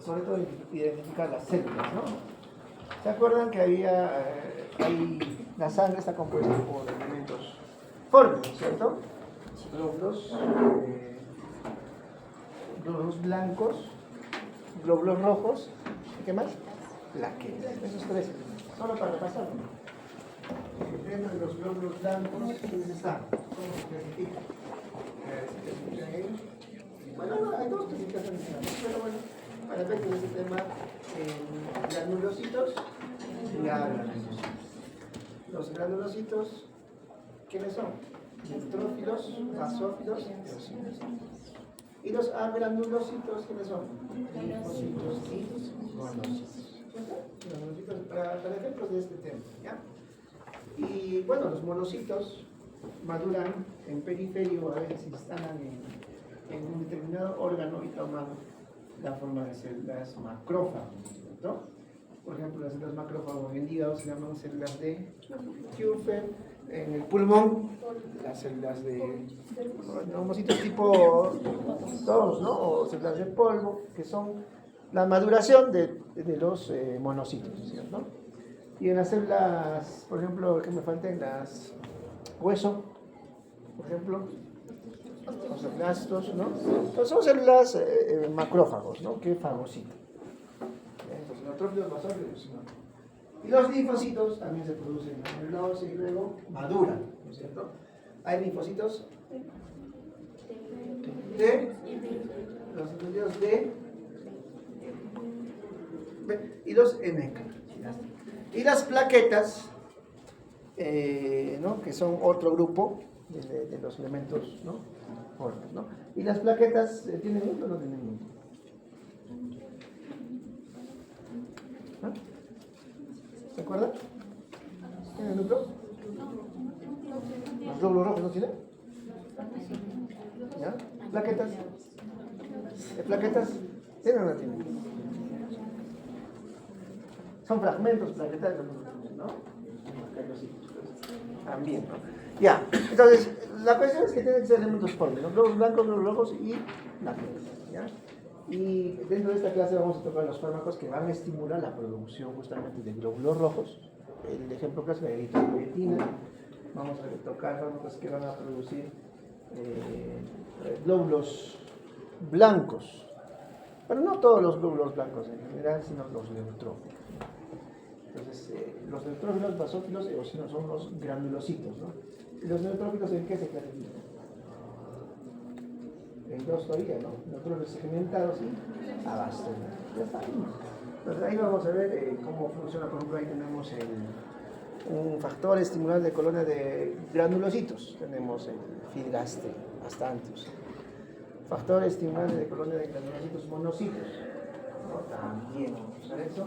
sobre todo identificar las células, ¿no? ¿Se acuerdan que la sangre está compuesta por elementos fórmicos, ¿cierto? Glóbulos blancos, glóbulos rojos, ¿y qué más? Plaquetas. Esos tres, solo para repasar. Dentro de los glóbulos blancos, ¿quiénes están? ¿Cómo se clasifican? Bueno, hay dos clasificaciones, pero bueno, para efectos de este tema, granulocitos y agranulocitos. Los granulocitos, ¿quiénes son? Neutrófilos, basófilos y eosinofilos. Y los agranulocitos, ¿quiénes son? Linfocitos y monocitos. Para efectos de este tema, ¿ya? Y bueno, los monocitos maduran en periferio, a veces se instalan en un determinado órgano y toman la forma de células macrófagos, ¿no? Por ejemplo, las células macrófagos en el hígado se llaman células de Kupffer, en el pulmón, las células de monocitos tipo 2, ¿no? O células de polvo, que son la maduración de los monocitos, ¿no? Y en las células, por ejemplo, que me falten las hueso, por ejemplo, los blastos, ¿no? Entonces son células macrófagos, ¿no? Que fagocitan. Entonces, neutrófilos, basófilos, ¿no? Y los linfocitos también se producen en la célula y luego maduran, ¿no es cierto? Hay linfocitos de los entendidos de y los NK. Y las plaquetas, ¿no? Que son otro grupo de los elementos, ¿no? Fórmicos, ¿no? Y las plaquetas, ¿tienen núcleo o no tienen núcleo? ¿Ah? ¿Se acuerdan? ¿Tienen núcleo? ¿Los glóbulos rojos no tienen? ¿Ya? ¿Plaquetas? ¿Plaquetas? ¿Tienen o no tienen? Son fragmentos plaquetarios, ¿no? También, ¿no? Ya, entonces, la cuestión es que tienen que ser elementos fórmicos, ¿no? Glóbulos blancos, glóbulos rojos y plaquetas, ¿ya? Y dentro de esta clase vamos a tocar los fármacos que van a estimular la producción justamente de glóbulos rojos. El ejemplo clásico es la eritropoyetina. Vamos a tocar fármacos que van a producir glóbulos blancos. Pero no todos los glóbulos blancos en general, sino los neutrófilos. Entonces, los neutrófilos, basófilos, eosinofilos son los granulocitos, ¿no? ¿Y los neutrófilos en qué se clasifican? En dos todavía, ¿no? Neutrófilos segmentados y abastonados. Ya está. Entonces, ahí vamos a ver cómo funciona. Por ejemplo, ahí tenemos un factor estimulante de colonia de granulocitos. Tenemos el filgaste, bastantes. Factor estimulante de colonia de granulocitos monocitos, ¿no? También vamos a usar eso,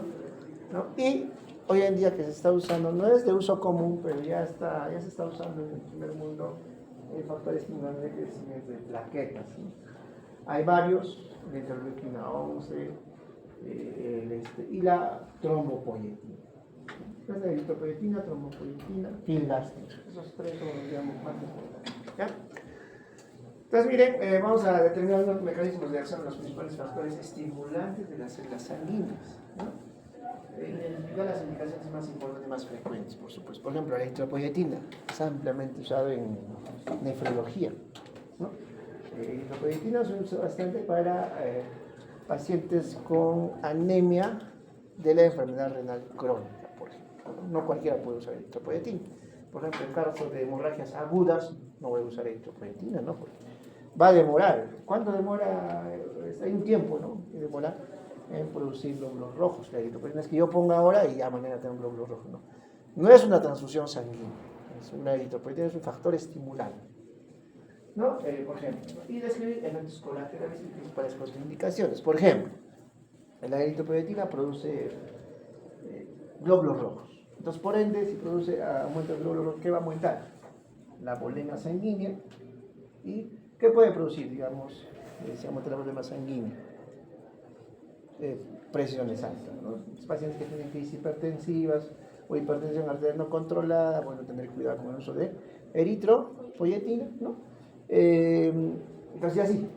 ¿no? Y hoy en día que se está usando, no es de uso común, pero ya se está usando en el primer mundo el factor estimulante de crecimiento de plaquetas, ¿no? Hay varios, la interleuquina 11 y la trombopoyetina. Entonces, la eritropoyetina, trombopoyetina, filgaste. Esos tres son los digamos más importantes, ¿ya? Entonces, miren, vamos a determinar los mecanismos de acción de los principales factores estimulantes de las células sanguíneas, ¿no? Identificar las indicaciones más importantes y más frecuentes, por supuesto. Por ejemplo, la eritropoyetina es ampliamente usado en nefrología, ¿no? La eritropoyetina se usa bastante para pacientes con anemia de la enfermedad renal crónica, por ejemplo. No cualquiera puede usar eritropoyetina. Por ejemplo, en caso de hemorragias agudas, no voy a usar eritropoyetina, ¿no? Porque va a demorar. ¿Cuánto demora? Hay un tiempo, ¿no? Que demora en producir glóbulos rojos. La eritropoyetina es que yo ponga ahora y ya mañana tengo glóbulos rojos, ¿no? No es una transfusión sanguínea, es una eritropoyetina, es un factor estimulante, ¿no? Por ejemplo, y describir eventos colaterales y principales contraindicaciones. Por ejemplo, la eritropoyetina produce glóbulos rojos. Entonces, por ende, si produce aumento de glóbulos rojos, ¿qué va a aumentar? La volema sanguínea. ¿Y qué puede producir, digamos, si aumenta la volema sanguínea? Presiones altas, ¿no? Los pacientes que tienen crisis hipertensivas o hipertensión arterial no controlada, bueno, tener cuidado con el uso de eritropoyetina, ¿no? Entonces ya sí,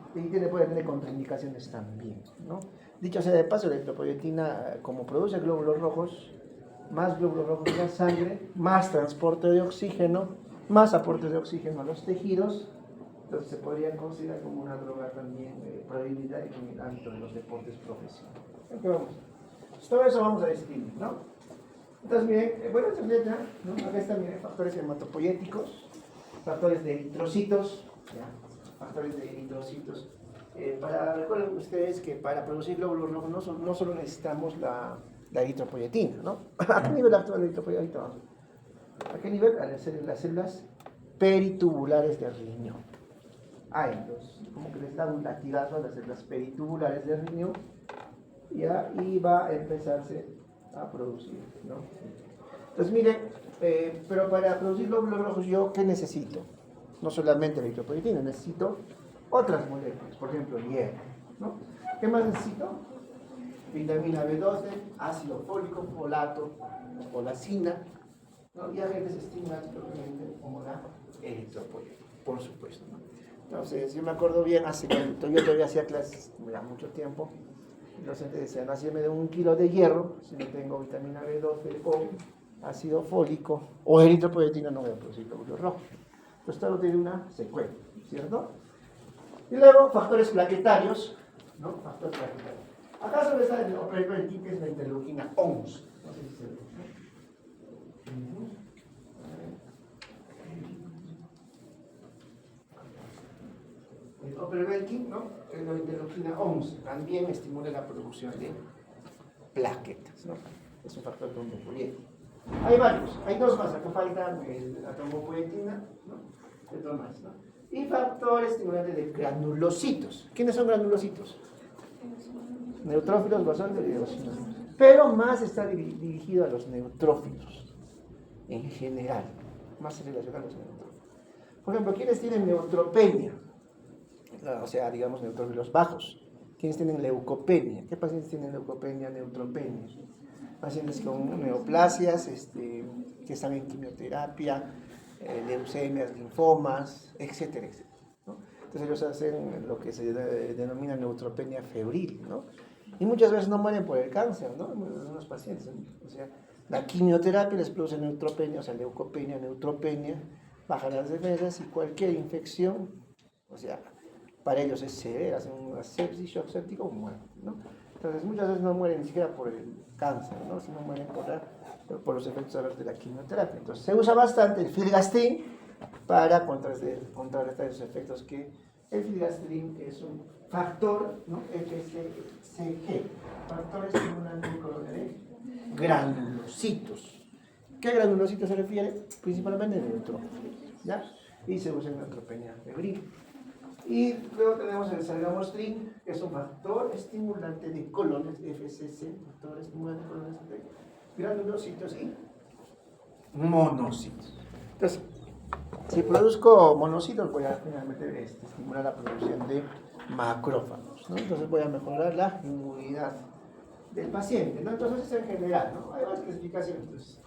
puede tener contraindicaciones también, ¿no? Dicho sea de paso, la eritropoyetina, como produce glóbulos rojos, más glóbulos rojos en la sangre, más transporte de oxígeno, más aporte de oxígeno a los tejidos, entonces se podría considerar como una droga también prohibida en el ámbito de los deportes profesionales. ¿En qué vamos? Todo eso vamos a distinguir, ¿no? Entonces, miren, bueno, esta es letra, ¿no? Acá están, miren, factores hematopoyéticos, factores de eritrocitos, ¿ya? Factores de eritrocitos. Recuerden ustedes que para producir glóbulos rojos no solo necesitamos la eritropoyetina, ¿no? ¿A qué nivel actúa la eritropoyetina? ¿A qué nivel? A las células peritubulares del riñón. Como que les da un latigazo a las células peritubulares del riñón y va a empezarse a producir, ¿no? Entonces, miren, pero para producir glóbulos rojos, ¿yo qué necesito? No solamente la eritropoyetina, necesito otras moléculas, por ejemplo, hierro, ¿no? ¿Qué más necesito? Vitamina B12, ácido fólico, folato, folacina, ¿no? Y agentes estimulantes propiamente como la eritropoyetina, por supuesto, ¿no? Entonces, yo me acuerdo bien, yo todavía hacía clases, ya mucho tiempo, y los docentes decían, no, si me da 1 kilo de hierro, si no tengo vitamina B12 o ácido fólico o eritropoyetina, no voy a producir glóbulos rojos. Entonces, todo tiene una secuela, ¿cierto? Y luego, factores plaquetarios, ¿no? Factores plaquetarios. Acá solo está el OPR20, que es la interleuquina 11. No sé si se ve, ¿no? El OPR20, ¿no? Es la interleuquina 11. También estimula la producción de plaquetas, ¿no? Es un factor trombopoyético. Hay varios, hay 2 más. Acá faltan la trombopoyetina, ¿no? Otro más, ¿no? Y factores estimulantes de granulocitos. ¿Quiénes son granulocitos? Neutrófilos, basones y eosinófilos. Pero más está dirigido a los neutrófilos, en general. Más se relaciona a los neutrófilos. Por ejemplo, ¿quiénes tienen neutropenia? O sea, digamos, neutrófilos bajos. ¿Quiénes tienen leucopenia? ¿Qué pacientes tienen leucopenia, neutropenia? Pacientes con neoplasias, que están en quimioterapia, leucemias, linfomas, etcétera, etcétera, ¿no? Entonces ellos hacen lo que se denomina neutropenia febril, ¿no? Y muchas veces no mueren por el cáncer, ¿no? Algunos pacientes, ¿no? O sea, la quimioterapia les produce neutropenia, o sea, leucopenia, neutropenia, bajan las defensas y cualquier infección, o sea, para ellos es severa, hacen una sepsis, shock séptico o muerte, ¿no? Entonces muchas veces no mueren ni siquiera por el cáncer, ¿no? Sino mueren por los efectos adversos de la quimioterapia. Entonces se usa bastante el filgastrin para contrarrestar esos efectos, que el filgastrin es un factor, ¿no? FSCG, factor estimulante de colonia de granulocitos. ¿Qué granulocitos se refiere? Principalmente neutrófilos, ¿ya? Y se usa en neutropenia febril. Y luego tenemos el salgamostrin, que es un factor estimulante de colones, FCC, factor estimulante de colones de granulocitos y monocitos. Entonces, si produzco monocitos, voy a finalmente estimular la producción de macrófagos, ¿no? Entonces voy a mejorar la inmunidad del paciente, ¿no? Entonces es en general, ¿no? Hay varias clasificaciones. Entonces,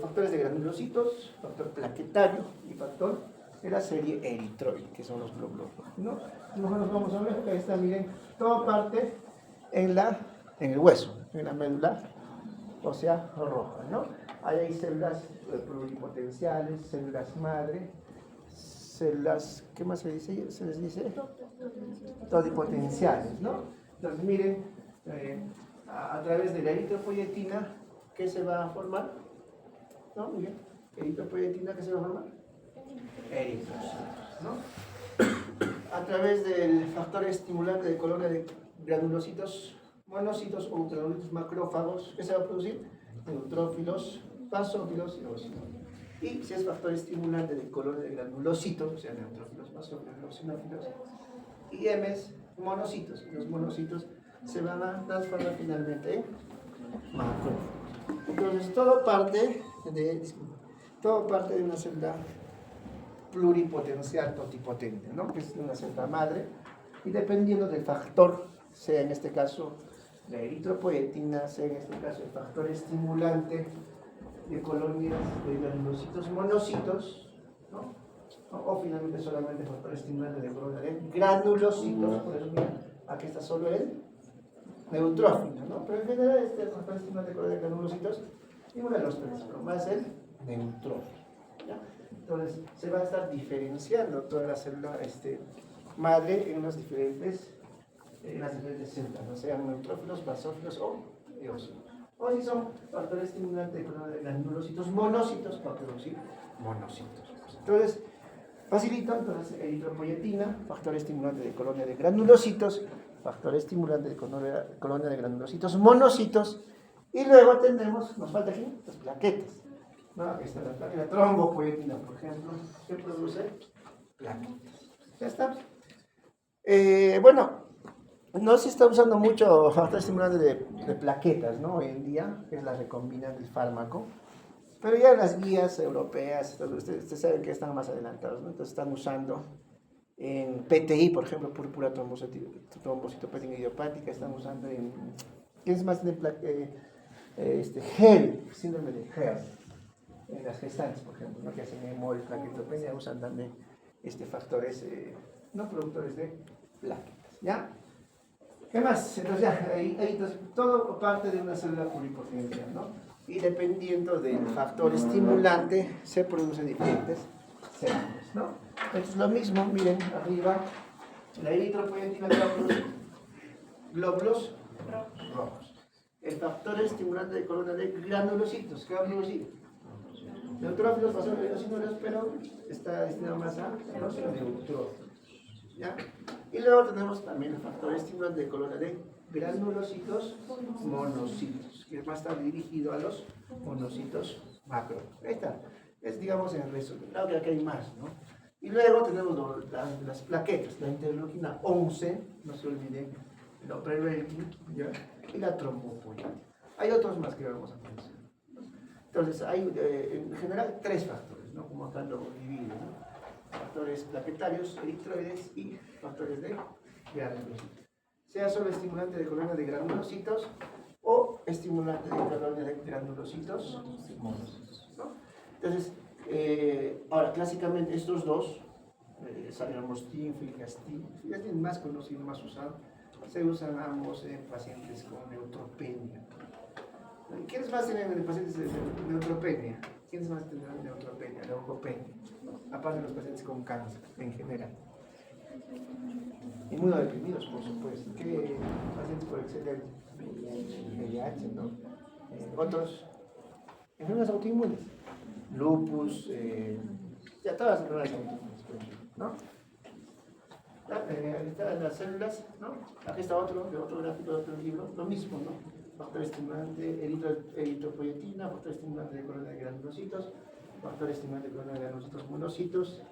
factores de granulocitos, factor plaquetario y factor de la serie eritroide, que son los glóbulos rojos, ¿no? Nosotros vamos a ver, ahí está, miren, todo parte en el hueso, en la médula ósea roja, ¿no? Ahí hay células pluripotenciales, células madre, células, ¿qué más se les dice? Todipotenciales, ¿no? Entonces, miren, a través de la eritropoyetina, ¿qué se va a formar? ¿No? Muy bien. Eritropoyetina, ¿qué se va a formar? Eritrocitos, ¿no? A través del factor estimulante de colonia de granulocitos, monocitos o granulocitos macrófagos, ¿qué se va a producir? Neutrófilos, basófilos y eosinófilos. Y si es factor estimulante de colonia de granulocitos, o sea, neutrófilos, basófilos, eosinófilos, y M's, monocitos. Los monocitos se van a transformar finalmente en macrófagos. Entonces, todo parte de una célula pluripotencial totipotente, ¿no? Que es una célula madre, y dependiendo del factor, sea en este caso la eritropoyetina, sea en este caso el factor estimulante de colonias de granulocitos monocitos, ¿no? ¿no? O finalmente solamente factor estimulante de colonia de granulocitos, por eso mira, aquí está solo el neutrófilo, ¿no? Pero en general este factor estimulante de colonia de granulocitos ninguno de los tres, pero más el neutrófilo, ¿ya? Entonces se va a estar diferenciando toda la célula madre en las diferentes células, no sean neutrófilos, basófilos o eosinofilos. O si son factores estimulantes de colonia de granulocitos, monocitos, para producir monocitos. Entonces, facilito entonces eritropoyetina, factor estimulante de colonia de granulocitos, factor estimulante de colonia de granulocitos, monocitos, y luego tenemos, nos falta aquí, las plaquetas. ¿No? Aquí está la trombopoyetina, por ejemplo, que produce plaquetas. Ya está. Bueno, no se está usando mucho factor estimulante de plaquetas, ¿no? Hoy en día, que es la recombinante del fármaco. Pero ya en las guías europeas, ustedes saben que están más adelantados, ¿no? Entonces están usando en PTI, por ejemplo, púrpura trombocitopénica idiopática, están usando en... ¿Qué es más? HEL, síndrome de HEL, en las gestantes, por ejemplo, ¿no? Que hacen hemol, plaquetopenia, usan también factores no productores de plaquetas, ¿ya? ¿Qué más? Entonces ya, entonces, todo parte de una célula pluripotencial, ¿no? Y dependiendo del factor estimulante, se producen diferentes células, ¿no? Entonces lo mismo, miren, arriba, la eritropoyetina produce glóbulos rojos. El factor estimulante de colonia de granulocitos, ¿qué va a producir? Neutrófilos, basófilos, eosinofilos, pero está destinado más a los neutrófilos, ¿ya? Y luego tenemos también el factor estimulante de colonia de granulocitos monocitos, que va a estar dirigido a los monocitos macro. Ahí está, es digamos en resumen, claro que aquí hay más, ¿no? Y luego tenemos las plaquetas, la interleuquina 11, no se olviden, la preleuquina, ¿ya? Y la trombopoyetina. Hay otros más que vamos a conocer. Entonces hay en general tres factores, ¿no? Como acá lo dividen, ¿no? Factores plaquetarios, eritroides y factores de granulocitos. Sea solo estimulante de colonia de granulocitos o estimulante de colonia de granulocitos monocitos, ¿no? Entonces, ahora clásicamente estos dos, salirmostin, filgrastim, filgrastim más conocido, más usado, se usan ambos en pacientes con neutropenia. ¿Quiénes más tienen pacientes de neutropenia? ¿Quiénes más tienen neutropenia, leucopenia? Aparte de los pacientes con cáncer en general. Inmunodeprimidos, por supuesto. ¿Qué pacientes por excelencia? VIH, ¿no? Otros, enfermedades autoinmunes. Lupus, ya todas las enfermedades autoinmunes, ¿no? Ahí están las células, ¿no? Aquí está otro gráfico de otro libro, lo mismo, ¿no? Factor estimulante, eritropoyetina, factor estimulante de colonia de granulocitos, factor estimulante de colonia de granulocitos monocitos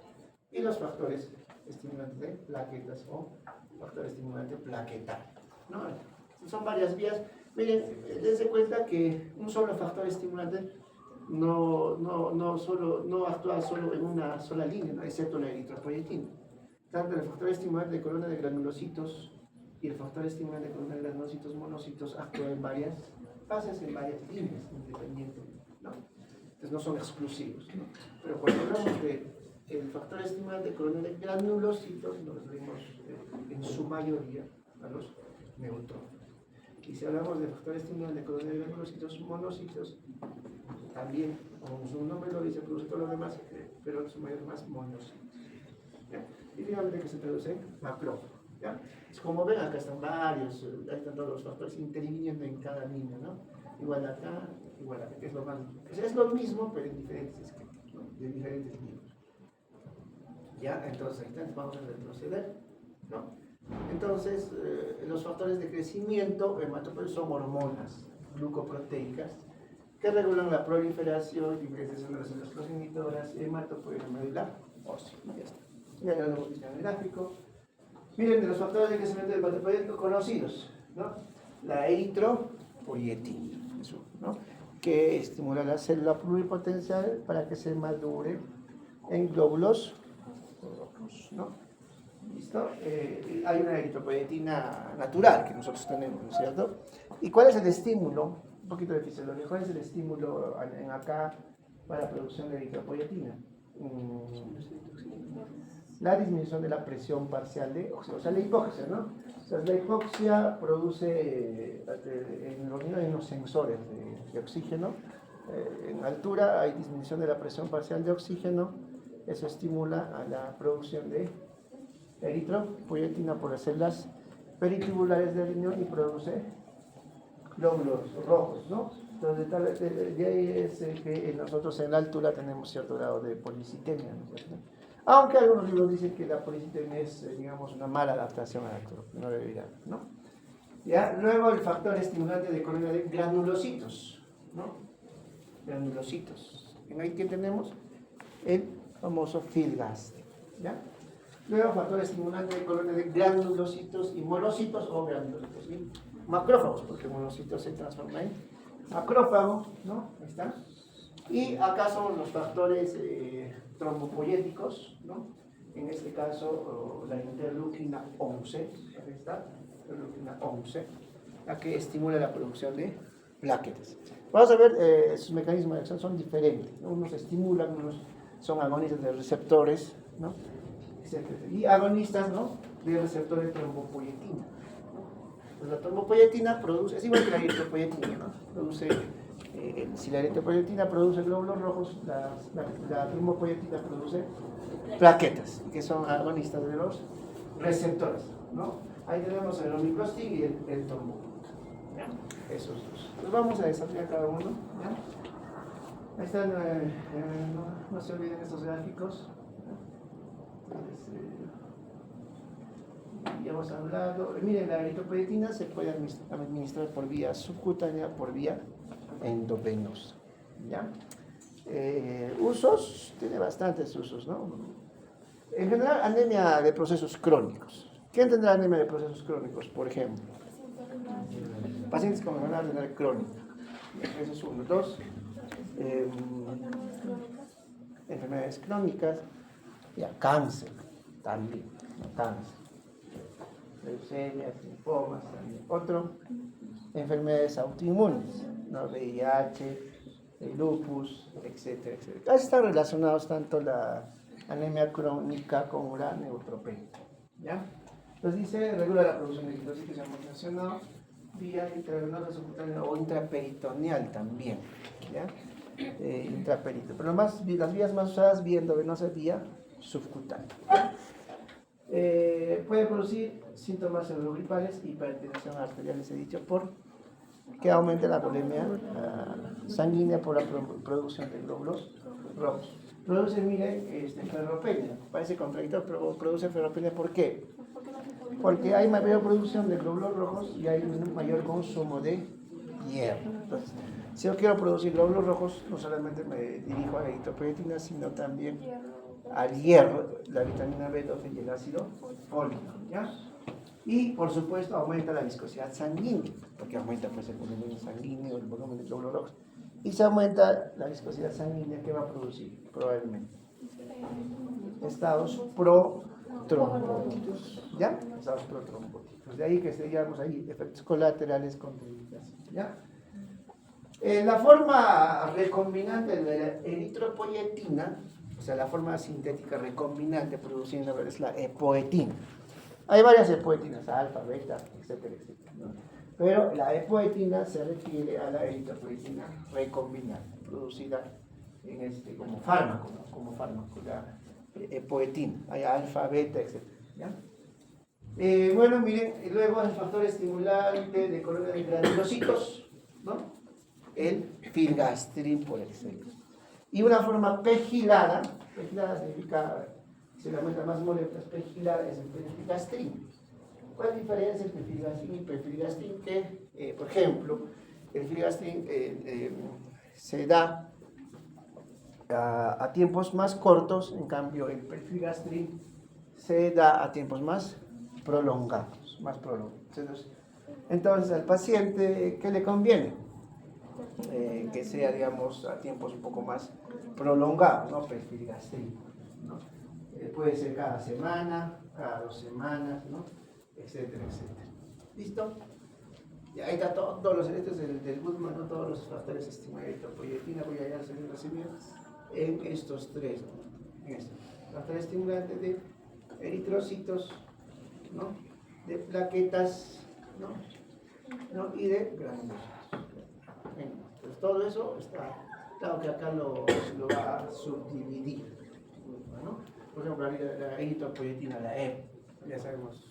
y los factores estimulantes de plaquetas o factor estimulante plaquetario, ¿no? Son varias vías. Miren, dense cuenta que un solo factor estimulante no actúa solo en una sola línea, ¿no? Excepto la eritropoyetina. Tanto el factor estimulante de colonia de granulocitos y el factor estimulante de colonia de granulocitos monocitos actúan en varias fases, en varias líneas independientemente, ¿no? Entonces no son exclusivos, ¿no? Pero cuando hablamos del factor estimulante de colonia de granulocitos, nos referimos en su mayoría a los neutrófilos. Y si hablamos del factor estimulante de colonia de granulocitos monocitos, también, como su nombre lo dice, produce todo lo demás, pero en su mayoría más monocitos. ¿Ya? Y finalmente que se traduce en macrófago, ¿ya? Es como ven, acá están varios, ahí están todos los factores interviniendo en cada línea, ¿no? Igual acá, que es lo más, es lo mismo, pero en diferentes esquemas, ¿no? De diferentes libros. ¿Ya? Entonces, vamos a retroceder, ¿no? Entonces, los factores de crecimiento hematopoietic son hormonas glucoproteicas que regulan la proliferación, diferenciación de las células progenitoras, hematopoietic medular ósea. Ya está. Ya lo hemos visto en el gráfico. Miren, de los factores de crecimiento del hematopoietic conocidos, ¿no? La eritropoyetina, ¿no? Que estimula la célula pluripotencial para que se madure en glóbulos rojos, ¿no? ¿Listo? Hay una eritropoyetina natural que nosotros tenemos, ¿no es cierto? ¿Y cuál es el estímulo? Un poquito de fisiología. ¿Cuál es el estímulo en acá para la producción de eritropoyetina? la disminución de la presión parcial de oxígeno, o sea, la hipoxia, ¿no? Entonces, la hipoxia produce, en los niños hay unos sensores de oxígeno, en altura hay disminución de la presión parcial de oxígeno, eso estimula a la producción de eritropoyetina por las células peritubulares del riñón y produce glóbulos rojos, ¿no? Entonces, de ahí es que nosotros en la altura tenemos cierto grado de policitemia, ¿no es cierto? Aunque algunos libros dicen que la policitemia es, digamos, una mala adaptación a la altura, no debería, ¿no? ¿Ya? Luego el factor estimulante de colonia de granulocitos, ¿no? Granulocitos. Ahí que tenemos el famoso filgast, ¿ya? Luego factor estimulante de colonia de granulocitos y monocitos o granulocitos, ¿sí? Macrófagos, porque el monocito se transforma en macrófago, ¿no? Ahí está. Y acá son los factores trombopoyéticos, ¿no? En este caso, la interleuquina 11, ahí está, interleuquina 11, la que estimula la producción de plaquetas. Vamos a ver, sus mecanismos de acción son diferentes, ¿no? Unos estimulan, unos son agonistas de receptores, ¿no? Y agonistas, ¿no? De receptores de trombopoyetina. Pues la trombopoyetina produce, es igual que la eritropoyetina, ¿no? Produce, si la eritropoyetina produce glóbulos rojos, la trombopoyetina produce plaquetas, que son agonistas de los receptores, ¿no? Ahí tenemos el omicrostig y el trombo. Esos dos. Los vamos a desarrollar cada uno, ¿ya? Ahí están, no se olviden estos gráficos. Ya hemos hablado. Miren, la eritropoyetina se puede administrar por vía subcutánea, por vía endovenosa, ¿ya? Usos, tiene bastantes usos, ¿no? En general, anemia de procesos crónicos. ¿Quién tendrá anemia de procesos crónicos, por ejemplo? Pacientes con enfermedad renal crónica. Eso es uno. Dos, enfermedades crónicas. Ya, cáncer, también, cáncer. Leucemias, linfomas, también. Otro, enfermedades autoinmunes, ¿no? VIH, el lupus, etcétera, etcétera. Casi están relacionados tanto la anemia crónica como la neutropenia, ¿ya? Entonces dice, regula la producción de eritrocitos, ya hemos mencionado, vía intravenosa, subcutánea o intraperitoneal también, ¿ya? Intraperito. Pero las vías más usadas, vía endovenosa, vía subcutánea. Puede producir síntomas cerebrogripales, hipertensión arterial, les he dicho, por que aumenta la volemia sanguínea por la producción de glóbulos rojos. Produce, miren, ferropenia. Parece contradictorio, pero produce ferropenia. ¿Por qué? Porque hay mayor producción de glóbulos rojos y hay un mayor consumo de hierro. Entonces, si yo quiero producir glóbulos rojos, no solamente me dirijo a la eritropoyetina, sino también al hierro, la vitamina B12 y el ácido fólico, ¿ya? Y, por supuesto, aumenta la viscosidad sanguínea, porque aumenta pues, el volumen sanguíneo, el volumen de glóbulos rojos. Y se aumenta la viscosidad sanguínea que va a producir, probablemente, estados protrombóticos, ¿ya? Estados protrombóticos. De ahí que digamos ahí efectos colaterales contraindicación, ¿ya? La forma recombinante de la eritropoyetina, o sea, la forma sintética recombinante produciendo es la epoetina. Hay varias epoetinas, alfa, beta, etcétera, etcétera, ¿no? Pero la epoetina se refiere a la eritropoyetina recombinante, producida como fármaco, ¿no? Como fármaco, la epoetina. Hay alfa, beta, etcétera, ¿ya? Bueno, miren, luego el factor estimulante de colonia de granulocitos, ¿no? El filgastrin por excelencia. Y una forma pegilada significa, se lamenta más moléculas, pegilada es el perfilgastrin. ¿Cuál es la diferencia entre filgastrin y perfilgastrin? Que, por ejemplo, el filgastrin se da a tiempos más cortos, en cambio el perfilgastrin se da a tiempos más prolongados, Entonces, al paciente, ¿qué le conviene? Que sea, digamos, a tiempos un poco más prolongados, ¿no? Perfilgastrin, ¿no? Puede ser cada semana, cada 2 semanas, ¿no? Etcétera, etcétera. ¿Listo? Y ahí está todos los elementos del Goodman, ¿no? Todos los factores estimulantes de eritropoyetina, voy a ya recibir en estos tres, ¿no? En estos. factor estimulante de eritrocitos, ¿no? De plaquetas, ¿no? Y de granulocitos. Entonces todo eso está, claro que acá lo va a subdividir, ¿no? Por ejemplo, la eritropoyetina, la E, ya sabemos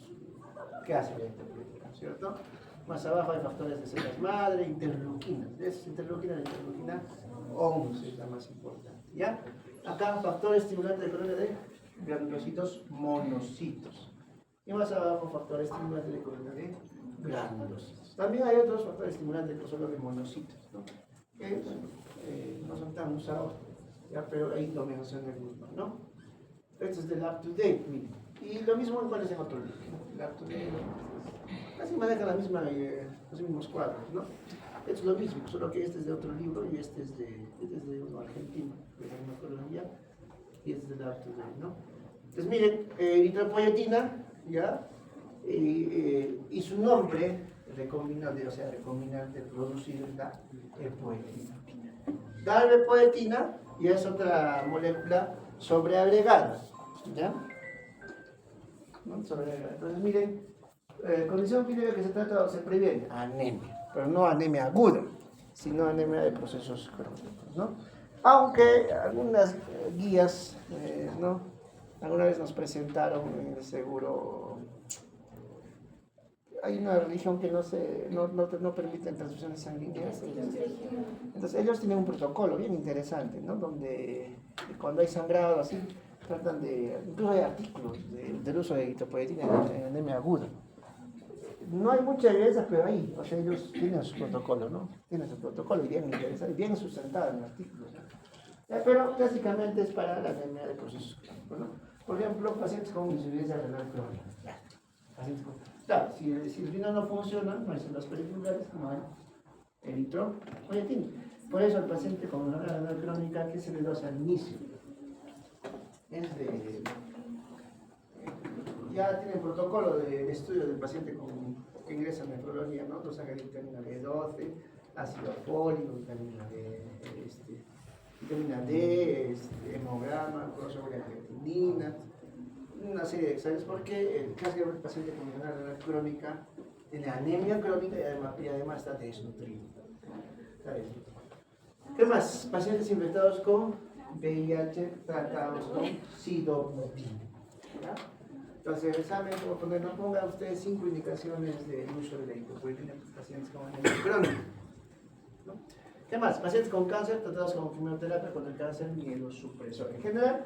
qué hace la eritropoyetina, ¿cierto? Más abajo hay factores de células madre, interleuquinas. Es interleuquina, la interleuquina 11 es la más importante, ¿ya? Acá factor estimulante de colonia de granulocitos monocitos. Y más abajo factor estimulante de colonia de granulocitos. También hay otros factores estimulantes que solo de monocitos, ¿no? Que no son tan usados, ¿ya? Pero ahí lo menciona el mismo, ¿no? Este es del up-to-date, miren. Y lo mismo aparece en otro libro, ¿no? El up-to-date casi maneja los mismos cuadros, ¿no? Esto es lo mismo, solo que este es de otro libro y este es de uno argentino, de una Colombia, y este es del up-to-date, ¿no? Entonces miren, eritropoyetina, ¿ya? Y su nombre recombinante, o sea, recombinante producir la poetina. La poetina ya es otra molécula sobreagregada, ¿ya? ¿No? Sobreagregada. Entonces miren, condición clínica que se trata o se previene anemia, pero no anemia aguda, sino anemia de procesos crónicos, ¿no? Aunque algunas guías, ¿no? Alguna vez nos presentaron en el seguro. Hay una religión que no permite transfusiones sanguíneas. Entonces ellos tienen un protocolo bien interesante, ¿no? Donde cuando hay sangrado así, tratan de, incluso hay artículos del uso de eritropoyetina en anemia aguda. No hay mucha evidencia, pero ahí, o sea, ellos tienen su protocolo, ¿no? Tienen su protocolo y bien interesante, bien sustentado en artículos, ¿no? Pero básicamente es para la anemia de procesos crónicos, ¿no? Por ejemplo, pacientes con insuficiencia renal crónica. Claro, si el riñón no funciona, no hay células periferiales, no hay eritropoyetina. Por eso al paciente con insuficiencia renal crónica, ¿qué se le da al inicio? Es de... ya tienen protocolo de estudio del paciente que ingresa en nefrología, ¿no? Dosaje de vitamina B12, ácido fólico, vitamina D, hemograma, crossover de creatinina, una serie de exámenes, porque el caso del paciente con insuficiencia renal crónica tiene anemia crónica y además está desnutrido. ¿Qué más? Pacientes infectados con VIH tratados con sidobutine. Entonces, el examen, como poner, no ponga usted 5 indicaciones del uso de la eritropoyetina en pacientes con anemia crónica, ¿no? ¿Qué más? Pacientes con cáncer tratados con quimioterapia con el cáncer mielosupresor. En general,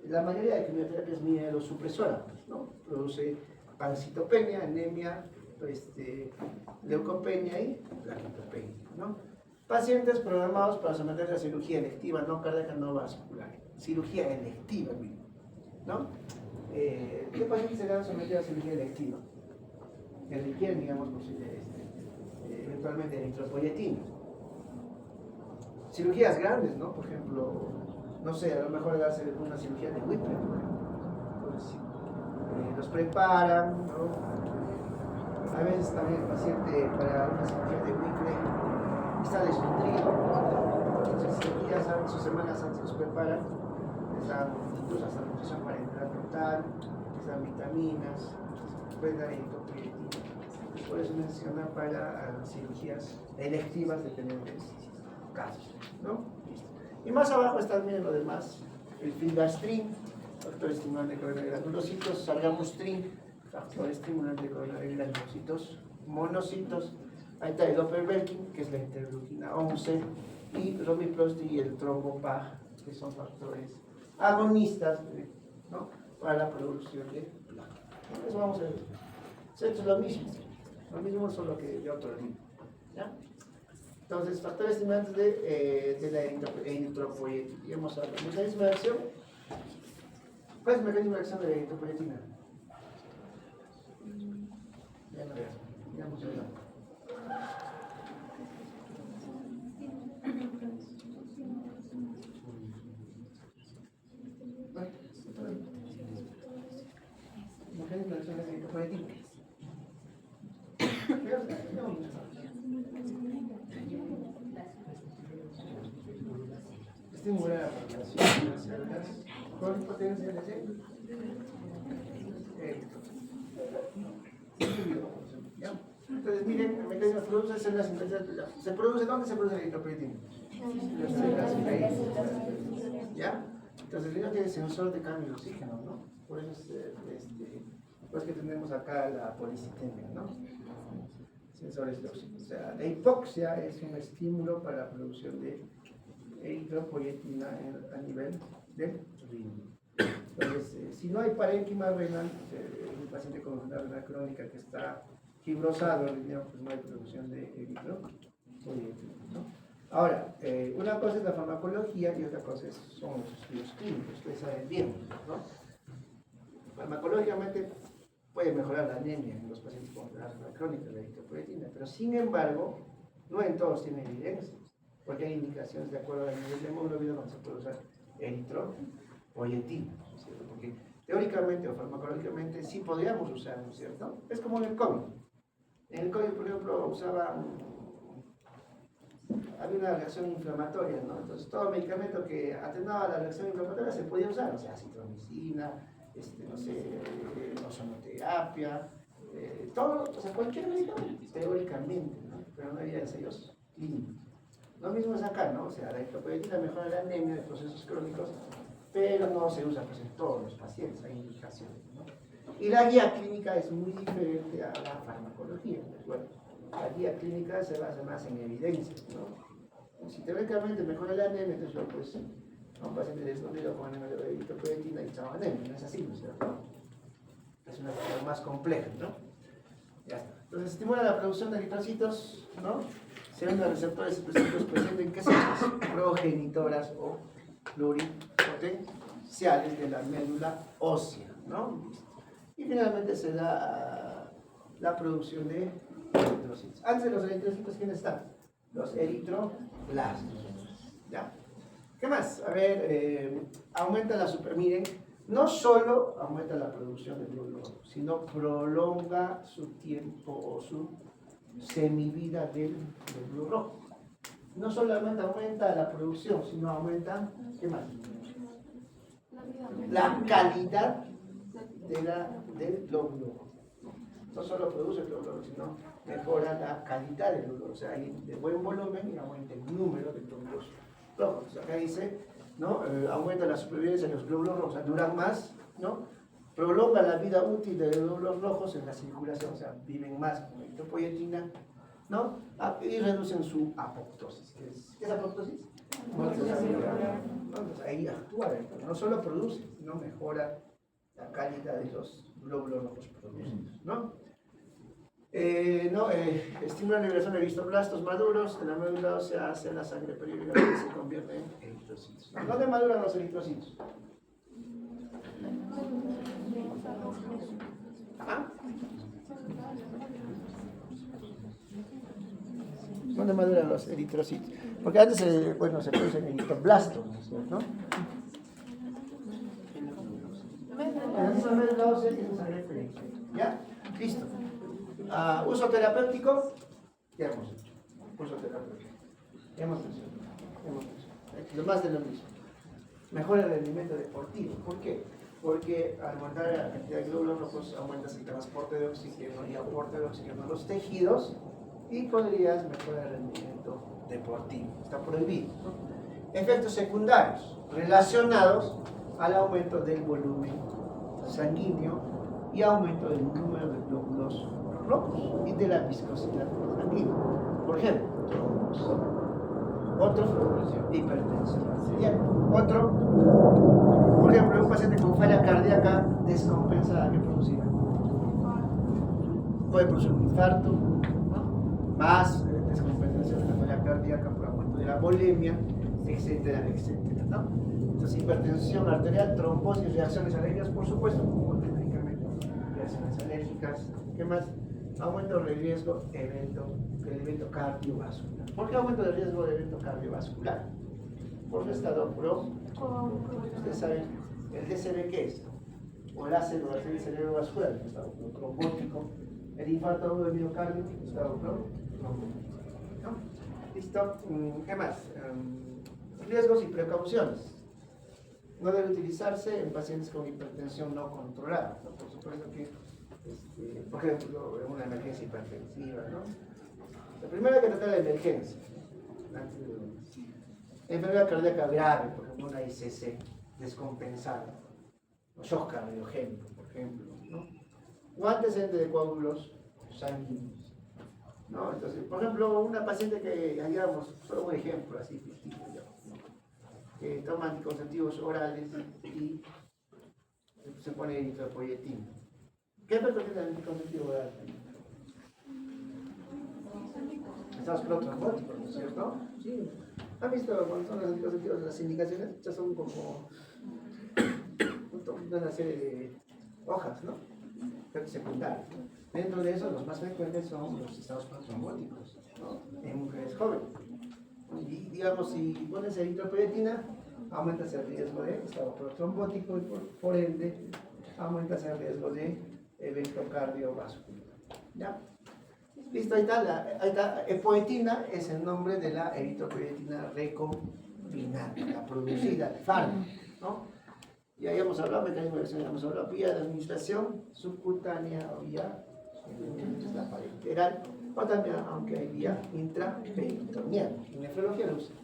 la mayoría de quimioterapia es mielosupresora, ¿no? Produce pancitopenia, anemia, leucopenia y plaquetopenia, ¿no? Pacientes programados para someterse a cirugía electiva, no cardíaca, no vascular. Cirugía electiva, ¿no? ¿Qué pacientes se van a someter a cirugía electiva? Que requieren, digamos, eventualmente eritropoyetina. Cirugías grandes, ¿no? Por ejemplo, no sé, a lo mejor darse una cirugía de Whipple, pues, los preparan, ¿no? A veces también el paciente para una cirugía de Whipple está desnutrido, entonces ya saben, sus semanas antes los preparan, les dan incluso hasta nutrición parenteral total, les dan vitaminas, pueden dar eritropoyetina. Por eso menciona para cirugías electivas dependiendo de casos, ¿no? Y más abajo está también lo demás, el filgastrin, factor estimulante de granulocitos, sargabustrin, factor estimulante de granulocitos monocitos. Ahí está el dopervelkin, que es la interleuquina 11, y romiplostin y el trombopag, que son factores agonistas, ¿no? Para la producción de placa. Eso vamos a ver. Esto es lo mismo solo que de otro libro, ¿ya? Entonces, factores estimulantes de la eritropoyetina. Vamos a ver, mecanismo de acción. ¿Cuál es el mecanismo de acción de la eritropoyetina? Ya no veo. Vamos a ver. Mecanismo de acción de la eritropoyetina. Estimular la formación de las células Pluripotencia de ¿ya? Entonces, miren, el mecanismo produce células sintéticas. ¿Dónde se produce la eritropoyetina? Las células felices. ¿Ya? Entonces, el riñón tiene sensor de cambio de oxígeno, ¿no? Por eso pues que tenemos acá la policitemia, ¿no? Sensores de oxígeno. O sea, la hipoxia es un estímulo para la producción de eritropoyetina a nivel del riñón. Entonces, si no hay parénquima renal, un paciente con una renal crónica que está fibrosado el riñón, pues no hay producción de eritropoyetina, ¿no? Ahora, una cosa es la farmacología y otra cosa son los estudios clínicos, ustedes saben bien, ¿no? Farmacológicamente puede mejorar la anemia en los pacientes con renal crónica de eritropoyetina, pero sin embargo, no en todos tienen evidencia, porque hay indicaciones de acuerdo al nivel de hemoglobina donde se puede usar eritropoyetina, ¿cierto? Porque teóricamente o farmacológicamente sí podríamos usarlo, ¿cierto? Es como en el COVID. En el COVID, por ejemplo, había una reacción inflamatoria, ¿no? Entonces todo medicamento que atenuaba la reacción inflamatoria se podía usar, o sea, citromicina, no sé, ozonoterapia, todo, o sea, cualquier medicamento, teóricamente, ¿no? Pero no había ensayos clínicos. Lo mismo es acá, ¿no? O sea, la eritropoyetina mejora la anemia de procesos crónicos, pero no se usa pues, en todos los pacientes, hay indicaciones, ¿no? Y la guía clínica es muy diferente a la farmacología, ¿de acuerdo? La guía clínica se basa más en evidencias, ¿no? Si teóricamente mejora la anemia, entonces yo pues a un paciente desnutrido con anemia de eritropoyetina y chao anemia, no es así, ¿no es cierto? Es una cosa más compleja, ¿no? Ya está. Entonces estimula la producción de eritrocitos, ¿no? Según los receptores específicos presentes en qué células progenitoras o pluripotenciales de la médula ósea, ¿no? Y finalmente se da la producción de eritrocitos. Antes de los eritrocitos, ¿quiénes están? Los eritroblastos. ¿Ya? ¿Qué más? A ver, aumenta la miren, no solo aumenta la producción de glóbulos rojos, sino prolonga su tiempo o su semivida del glóbulo rojo. No solamente aumenta la producción, sino aumenta, ¿qué más? La calidad del glóbulo rojo. No solo produce el glóbulo rojo, sino mejora la calidad del glóbulo rojo. O sea, hay de buen volumen y aumenta el número de glóbulos rojos. Acá dice, ¿no? Aumenta la supervivencia de los glóbulos rojos, o sea, duran más, ¿no? Prolonga la vida útil de los glóbulos rojos en la circulación, o sea, viven más con eritropoyetina, ¿no? Y reducen su apoptosis. ¿Qué es apoptosis? Muerte celular. Entonces, ahí actúa, no solo produce, sino mejora la calidad de los glóbulos rojos producidos, ¿no? Estimula la liberación de eritroblastos maduros de la médula ósea hacia la sangre periódica que se convierte en eritrocitos. ¿Dónde maduran los eritrocitos? ¿Ah? ¿Dónde maduran los eritrocitos? Porque antes se producen eritroblastos, ¿no? En la misma médula ósea tiene sangre periódica. ¿Ya? Listo. Uso terapéutico, ya hemos hecho. Uso terapéutico. Hemos hecho. Lo más de lo mismo. Mejora el rendimiento deportivo. ¿Por qué? Porque al aumentar la cantidad de glóbulos rojos aumentas el transporte de oxígeno y aporte de oxígeno a los tejidos y podrías mejorar el rendimiento deportivo. Está prohibido, ¿no? Efectos secundarios relacionados al aumento del volumen sanguíneo y aumento del número de glóbulos rojos y de la viscosidad sanguínea. Por ejemplo, otro, hipertensión arterial. Otro, por ejemplo, un paciente con falla cardíaca descompensada, ¿qué producirá? Puede producir un infarto, ¿no? Más descompensación de la falla cardíaca por aumento de la bulimia, etcétera, etcétera, ¿no? Entonces, hipertensión arterial, trombosis, reacciones alérgicas, por supuesto, como medicamentos, reacciones alérgicas, ¿qué más? Aumento de riesgo del evento cardiovascular. ¿Por qué aumento de riesgo del evento cardiovascular? Por un estado ustedes saben, el DCB, ¿qué es? O el ácido cerebrovascular, el estado trombótico, el infarto agudo del miocardio, el estado trombótico, ¿no? ¿Listo? ¿Qué más? Riesgos y precauciones. no debe utilizarse en pacientes con hipertensión no controlada, ¿no? Por supuesto que, por ejemplo, en una emergencia hipertensiva, ¿no? La primera hay que tratar la emergencia, antes de enfermedad cardíaca grave, por ejemplo, una ICC descompensada, o shock cardiogénico, por ejemplo, ¿no? O antecedente de coágulos sanguíneos, ¿no? Entonces, por ejemplo, una paciente que hallamos, solo un ejemplo así, ficticio, ¿no? Que toma anticonceptivos orales y se pone eritropoyetina. ¿Qué efecto tiene el anticonceptivo oral? Estamos protrombóticos, ¿no es cierto? Sí. ¿Han visto cuando son los anticonceptivos las indicaciones? Ya son como una serie de hojas, ¿no? Efectos secundarios, ¿no? Dentro de eso, los más frecuentes son los estados protrombóticos, ¿no? En mujeres jóvenes. Y digamos, si pones eritropoyetina, aumentas el riesgo de estado protrombótico y por ende aumentas el riesgo de evento cardiovascular. ¿Ya? Listo, ahí está. Poetina es el nombre de la eritropoyetina recombinada, la producida de fármaco, ¿no? Ya habíamos hablado, mecanismo de acción, ya hemos hablado, vía de administración subcutánea o vía la parenteral, o también, aunque hay vía intraperitoneal. En nefrología lo usa.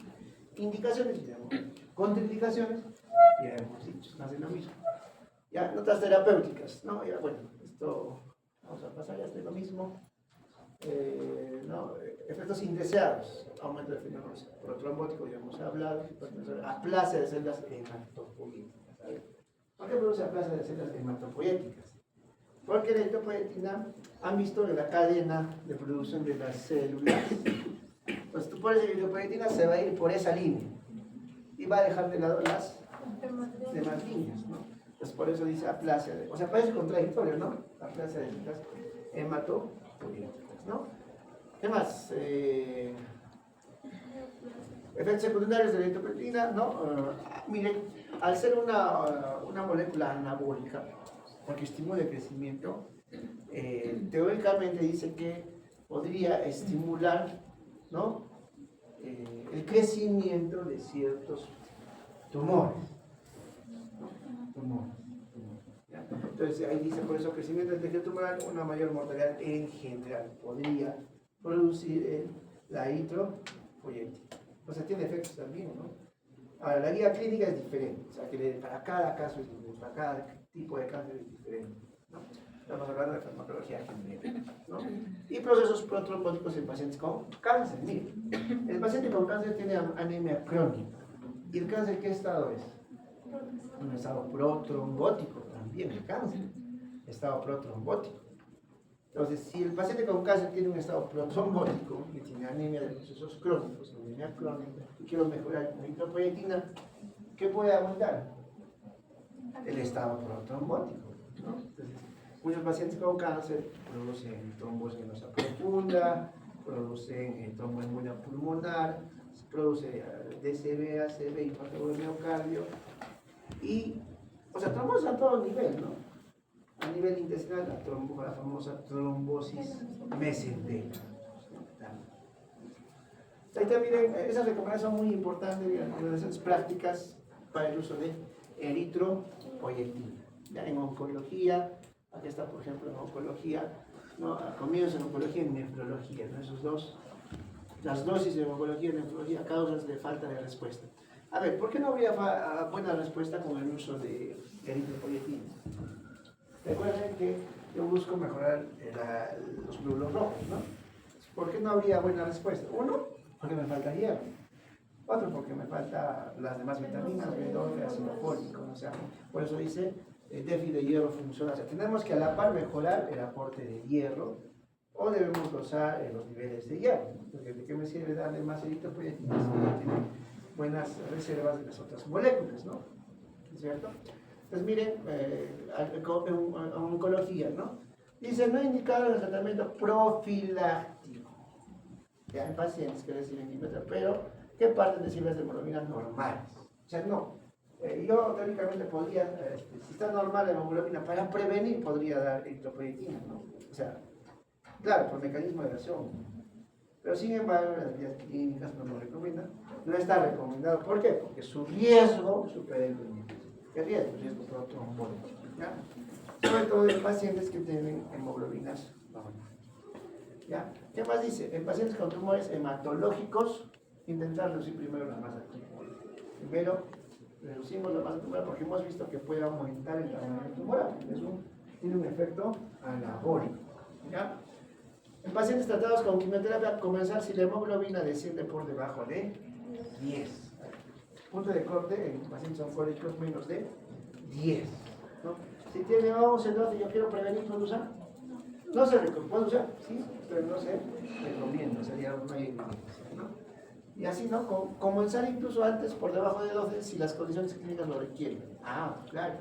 Indicaciones, digamos, contraindicaciones, ya hemos dicho, hacen lo mismo. Ya, notas terapéuticas, ¿no? Ya, bueno, esto vamos a pasar, ya está lo mismo. ¿No? Efectos indeseados, aumento de fenómenos protrombóticos, ya hemos hablado, aplasia de células hematopoyéticas. ¿Por qué produce aplasia de células hematopoyéticas? Porque la eritropoyetina, han visto en la cadena de producción de las células, pues tú pones eritropoyetina, se va a ir por esa línea y va a dejar de lado las demás líneas, ¿no? Pues por eso dice aplasia, o sea, parece contradictorio, ¿no? Aplasia de células hematopoyéticas, ¿no? ¿Qué más? Efectos secundarios de la eritropoyetina, ¿no? Miren, al ser una molécula anabólica, porque estimula el crecimiento, teóricamente dice que podría estimular, ¿no? El crecimiento de ciertos tumores. Entonces ahí dice, por eso crecimiento del tejido tumoral, una mayor mortalidad en general podría producir la eritropoyetina. O sea, tiene efectos también, ¿no? Ahora, la guía clínica es diferente, o sea, que para cada caso es diferente, para cada tipo de cáncer es diferente, ¿no? Estamos hablando de farmacología genérica, ¿no? Y procesos protrombóticos en pacientes con cáncer. Mire, el paciente con cáncer tiene anemia crónica. ¿Y el cáncer qué estado es? Un estado protrombótico también, el cáncer, estado protrombótico. Entonces, si el paciente con cáncer tiene un estado protrombótico y tiene anemia de procesos crónicos, anemia crónica, y quiero mejorar con eritropoyetina, ¿qué puede aumentar? El estado protrombótico, ¿no? Entonces, muchos pacientes con cáncer producen trombos venosa profunda, producen tromboembolia pulmonar, produce DCB, ACV, infarto del miocardio, y, o sea, trombosis a todo nivel, ¿no? A nivel intestinal, la famosa trombosis mesentérica. Ahí también, esas recomendaciones son muy importantes, recomendaciones prácticas para el uso de eritropoyetina. Ya en oncología, aquí está, por ejemplo, en oncología, ¿no? Comienzos en oncología y en nefrología, ¿no? Esos dos, las dosis de oncología y nefrología, causas de falta de respuesta. A ver, ¿por qué no habría buena respuesta con el uso de eritropoyetina? Recuerden que yo busco mejorar los glóbulos rojos, ¿no? ¿Por qué no habría buena respuesta? Uno, porque me falta hierro. Otro, porque me falta las demás vitaminas, B12, ácido fólico, ¿no? O sea, por eso dice déficit de hierro funcional. O sea, tenemos que a la par mejorar el aporte de hierro o debemos dosar los niveles de hierro. Porque ¿de qué me sirve darle más eritropoyetina si no tiene buenas reservas de las otras moléculas, ¿no? ¿Es cierto? Entonces miren, en oncología, ¿no? Dice, no indicado en el tratamiento profiláctico. Ya en pacientes que reciben quimioterapia, pero ¿qué parten de células de hemoglobina normales? O sea, no. Yo teóricamente podría, si está normal la hemoglobina, para prevenir podría dar eritropoyetina, ¿no? O sea, claro, por mecanismo de acción. Pero sin embargo, las guías clínicas no lo recomiendan. No está recomendado. ¿Por qué? Porque su riesgo supera el beneficio. el riesgo por trombosis, ¿ya? Sobre todo en pacientes que tienen hemoglobinas bajas. ¿Ya? ¿Qué más dice? En pacientes con tumores hematológicos, intentar reducir primero la masa tumoral. Primero, reducimos la masa tumoral porque hemos visto que puede aumentar el tamaño tumoral. Tiene un efecto anabólico. ¿Ya? En pacientes tratados con quimioterapia, comenzar si la hemoglobina desciende por debajo de 10. Punto de corte en pacientes oncólogos menos de 10. ¿No? Si tiene 11, 12, yo quiero prevenir, ¿puedo usar? No se recomienda, ¿puedo usar? Sí, pero no se recomienda, sería una evidencia, ¿no? Y así, ¿no? Comenzar incluso antes por debajo de 12 si las condiciones clínicas lo requieren. Ah, claro.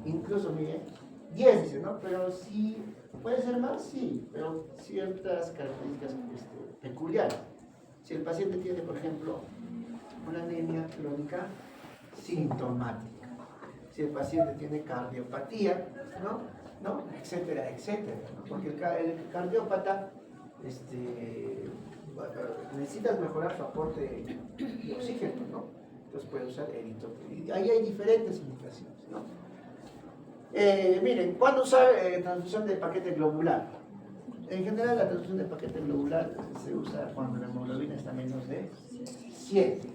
Incluso, mire, 10 dice, ¿no? Pero si puede ser más, sí, pero ciertas características peculiares. Si el paciente tiene, por ejemplo, una anemia crónica sintomática, si el paciente tiene cardiopatía, ¿no? Etcétera, etcétera, ¿no? Porque el cardiópata necesita mejorar su aporte de oxígeno, ¿no? Entonces puede usar eritropoyetina. Ahí hay diferentes indicaciones, ¿no? Miren, ¿cuándo usar transfusión de paquete globular? En general, la transfusión de paquete globular se usa cuando la hemoglobina está menos de 7.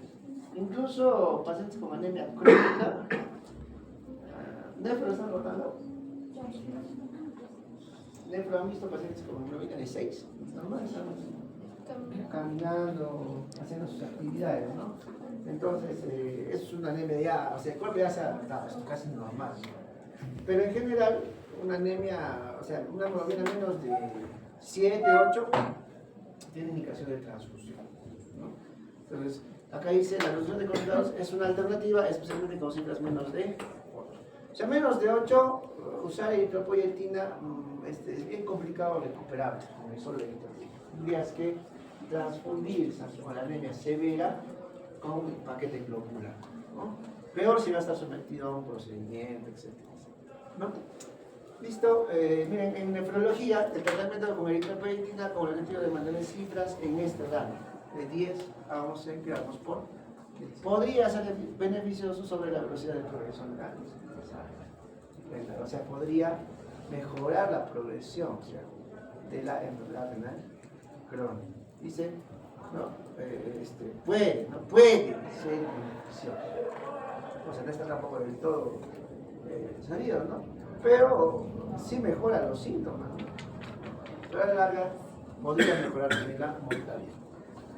Incluso pacientes con anemia crónica. ¿Nefro están rotando? ¿Nefro han visto pacientes con hemoglobina de 6? Normal, están caminando, haciendo sus actividades, ¿no? Entonces, es una anemia ya, o sea, el cuerpo ya se ha adaptado, es casi normal. Pero en general, una anemia, o sea, una hemoglobina menos de 7, 8, tiene indicación de transfusión, ¿no? Entonces, acá dice, la reducción de concentrados es una alternativa, especialmente con cifras menos de 8. O sea, menos de 8, usar eritropoyetina es bien complicado recuperable con el solo eritropoyetina. Tendrías que transfundir con la anemia severa con paquete globular, ¿no? Peor si va a estar sometido a un procedimiento, etc. ¿No? Listo, miren, en nefrología, el tratamiento con eritropoyetina con el objetivo de mantener cifras en este rango, de 10 a 11 gramos por. Podría ser beneficioso sobre la velocidad de progresión renal. O sea, podría mejorar la progresión, o sea, de la enfermedad renal crónica. Dice, no, puede ser beneficioso. O sea, no está tampoco del todo salido, ¿no? Pero sí mejora los síntomas, ¿no? Pero a la larga podría mejorar también la mortalidad.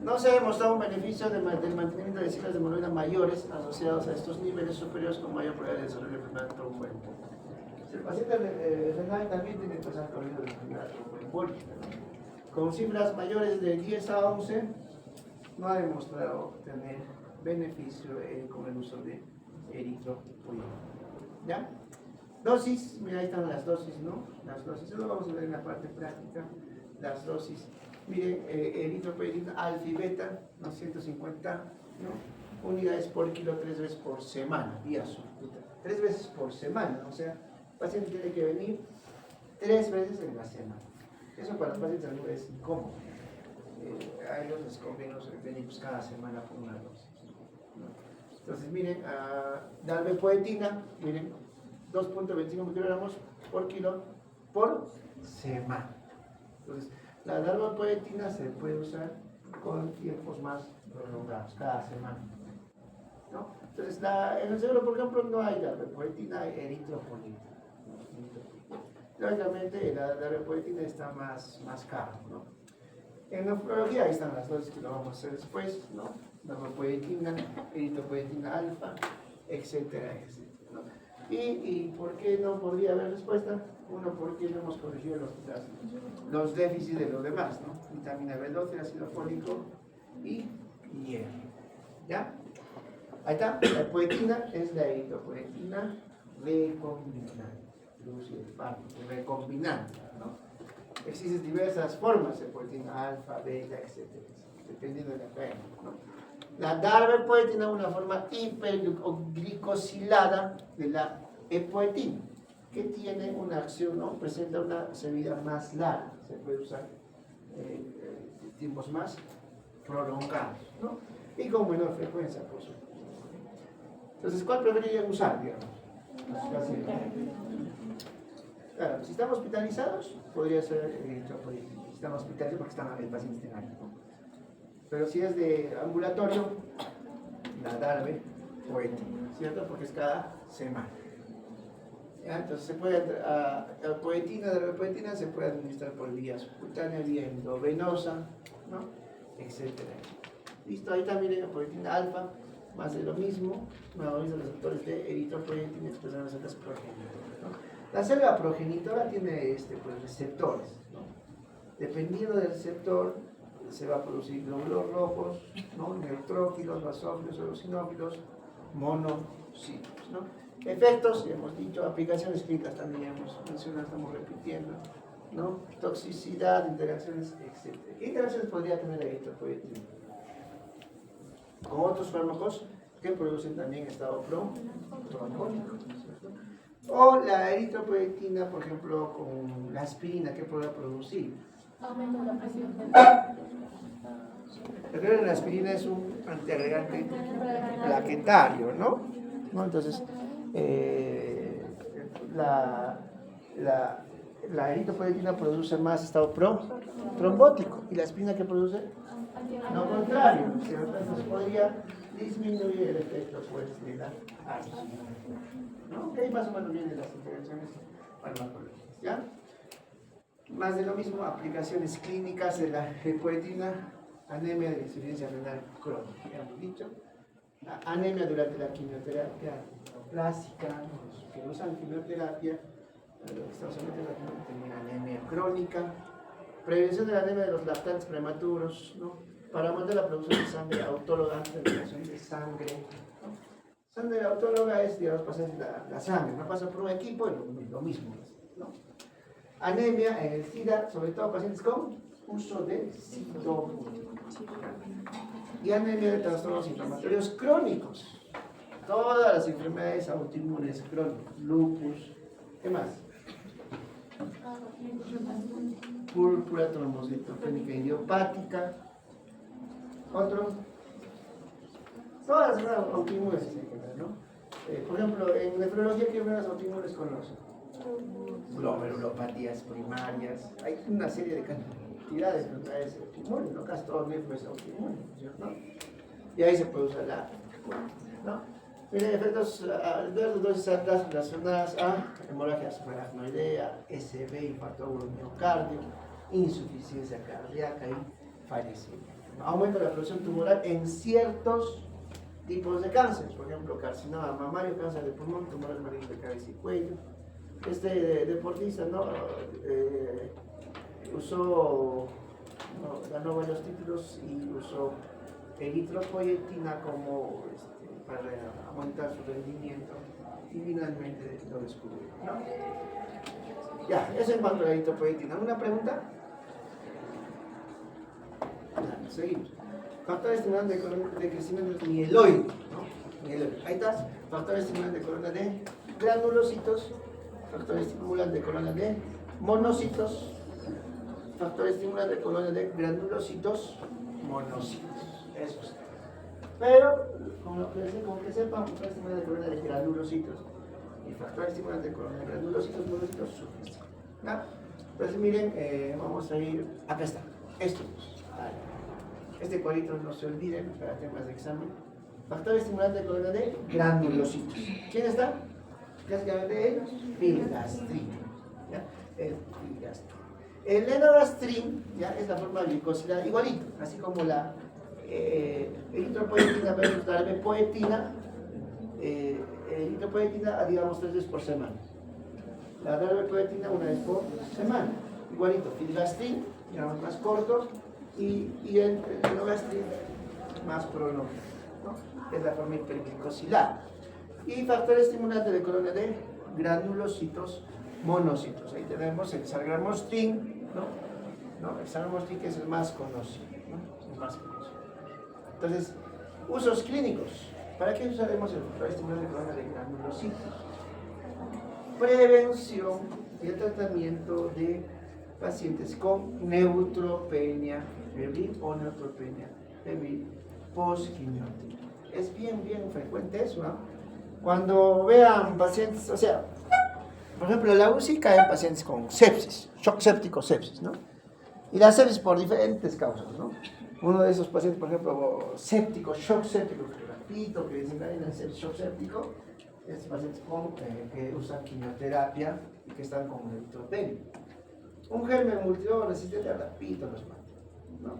No se ha demostrado un beneficio del mantenimiento de cifras de hemoglobina mayores asociados a estos niveles superiores con mayor probabilidad de desarrollo de enfermedad tromboembólica. Si el paciente renal también tiene que estar corriendo de enfermedad tromboembólica, ¿no? Con cifras mayores de 10 a 11, no ha demostrado tener beneficio con el uso de eritropoyetina. ¿Ya? Dosis, mira, ahí están las dosis, ¿no? Las dosis, eso lo vamos a ver en la parte práctica. Las dosis, miren, eritropoyetina alfa y beta, ¿no? 150, ¿no? Unidades por kilo 3 veces por semana, vía sustituta. 3 veces por semana, o sea, el paciente tiene que venir 3 veces en la semana. Eso para los pacientes algunos es incómodo. A ellos les conviene venir pues, cada semana por una dosis, ¿no? Entonces, miren, darbepoetina, miren, 2.25 microgramos por kilo por semana. Entonces, la darbepoetina se puede usar con tiempos más prolongados, cada semana, ¿no? Entonces, en el cerebro, por ejemplo, no hay darbepoetina, hay eritropoyetina. Lógicamente, la darbepoetina está más caro, ¿no? En nefrología, ahí están las dosis que lo vamos a hacer después, ¿no? Darbepoetina, eritropoyetina alfa, etcétera, etcétera, ¿no? ¿Y por qué no podría haber respuesta? Uno, porque no hemos corregido los déficits de los demás, ¿no? Vitamina B12, ácido fólico y hierro. ¿Ya? Ahí está, la poetina es la eritropoyetina recombinante. Recombinante, ¿no? Existen diversas formas de poetina, alfa, beta, etcétera, dependiendo de la cadena, ¿no? La darbepoetina es una forma hiperglicosilada de la epoetina, que tiene una acción, ¿no? Presenta una vida más larga, se puede usar tiempos más prolongados, ¿no? Y con menor frecuencia, por supuesto. Entonces, ¿cuál preferirían usar, digamos? Claro, si están hospitalizados, podría ser eritropoyetina. Si están hospitalizados, porque el paciente está en área, ¿no? Pero si es de ambulatorio, la darbe poetina, ¿cierto? Porque es cada semana. ¿Ya? Entonces se puede, la poetina se puede administrar por vía subcutánea, vía endovenosa, ¿no? Etcétera. Listo, ahí también la poetina alfa, más de lo mismo, analiza los receptores de eritropoyetina expresan las células progenitoras, ¿no? La célula progenitora tiene pues, receptores, ¿no? Dependiendo del receptor, se va a producir glóbulos rojos, ¿no? Neutrófilos, basófilos, eosinófilos, monocitos, ¿no? Efectos, ya hemos dicho, aplicaciones clínicas también hemos mencionado, estamos repitiendo, ¿no? Toxicidad, interacciones, etc. ¿Qué interacciones podría tener la eritropoyetina? Con otros fármacos que producen también estado trombótico, ¿cierto? O la eritropoyetina, por ejemplo, con la aspirina, ¿qué podría producir? Aumenta la presión. Recuerden, la aspirina es un antiagregante plaquetario, ¿no? Entonces, la eritropoyetina produce más estado trombótico. ¿Y la aspirina qué produce? Lo contrario, ¿cierto? Entonces podría disminuir el efecto pues, de la aspirina, ¿no? Que ahí más o menos vienen las intervenciones farmacológicas, ¿ya? Más de lo mismo, aplicaciones clínicas de la poetina, anemia de insuficiencia renal crónica, ya hemos dicho, anemia durante la quimioterapia plástica, los que usan quimioterapia, los que están sometidos a tienen anemia crónica, prevención de la anemia de los lactantes prematuros, ¿no? Para aumentar la producción de sangre autóloga, relación de sangre, ¿no? Sangre autóloga es, digamos, pasar la sangre, no pasa por un equipo, lo mismo, ¿no? Anemia en el SIDA, sobre todo pacientes con uso de citomínico. Y anemia de trastornos inflamatorios crónicos. Todas las enfermedades autoinmunes crónicas, lupus, ¿qué más? Púrpura trombocitopénica idiopática. Otro. Todas las enfermedades autoinmunes en general, ¿no? Por ejemplo, en nefrología, ¿qué enfermedades autoinmunes conocen? Glomerulopatías primarias. Hay una serie de cantidades de enfermedades autoinmunes, ¿no? Casi todo nefro es autoinmune, ¿no? Y ahí se puede usar la, ¿no? Miren, efectos adversos, dosis altas relacionadas a hemorragia subaracnoidea, SB, infarto agudo miocardio, insuficiencia cardíaca y fallecimiento. Aumento de la producción tumoral en ciertos tipos de cáncer, por ejemplo, carcinoma mamario, cáncer de pulmón, tumores malignos de cabeza y cuello. Este deportista, ¿no? Ganó varios títulos y usó eritropoyetina como para aumentar su rendimiento y finalmente lo descubrió, ¿no? Ya, eso en cuanto a la eritropoyetina. ¿Alguna pregunta? Ya, seguimos. Factor estimulante de crecimiento mieloide, ¿no? Mieloide. Ahí está. Factor estimulante de columna de granulocitos. Factor estimulante de columna de monocitos. Factor estimulante de columna de granulocitos, monocitos. Eso está. Pero, como que sepan, factor estimulante de columna de granulocitos y factor estimulante de columna de granulocitos, monocitos, suficiente. ¿No? Entonces, miren, vamos a ir. Acá está. Esto. Este cuadrito no se olviden para temas de examen. Factor estimulante de columna de granulocitos. ¿Quién está? Clásicamente el filgastrin. ¿Ya? El filgastrin. El enogastrin, ¿ya? Es la forma glicosilada, igualito, así como la eritropoyetina versus la darbepoetina. Eritropoyetina, digamos, 3 veces por semana. La darbepoetina 1 vez por semana. Igualito, filgastrin, digamos, más corto, y el enogastrin más prolongado, ¿no? Es la forma hiperglicosilada. Y factor estimulante de columna de granulocitos, monocitos. Ahí tenemos el salgramostin, ¿no? El salgramostin, que es el más conocido, ¿no? El más conocido. Entonces, usos clínicos. ¿Para qué usaremos el factor estimulante de columna de granulocitos? Prevención y el tratamiento de pacientes con neutropenia febril o neutropenia febril postquimiótica. Es bien frecuente eso, ¿no? Cuando vean pacientes, o sea, por ejemplo, la UCI cae en pacientes con sepsis, shock séptico, sepsis, ¿no? Y la sepsis por diferentes causas, ¿no? Uno de esos pacientes, por ejemplo, séptico, shock séptico, que repito, que desencadenan shock séptico, es pacientes que usan quimioterapia y que están con neutropenia. Un germen multidroga resistente, repito, los mata, ¿no?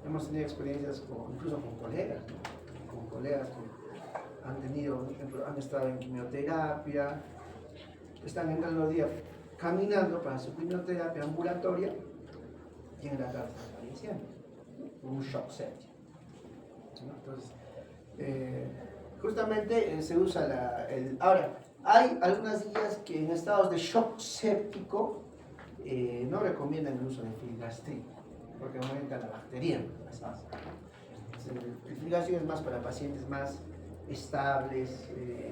Hemos tenido experiencias incluso con colegas, ¿no? Con colegas que han tenido, por ejemplo, han estado en quimioterapia, están entrando los días caminando para su quimioterapia ambulatoria y en la tarde están falleciendo, un shock séptico, ¿no? Entonces, justamente se usa ahora, hay algunas guías que en estados de shock séptico no recomiendan el uso de filgrastim, porque aumenta la bacteria. El filgrastim es más para pacientes más estables,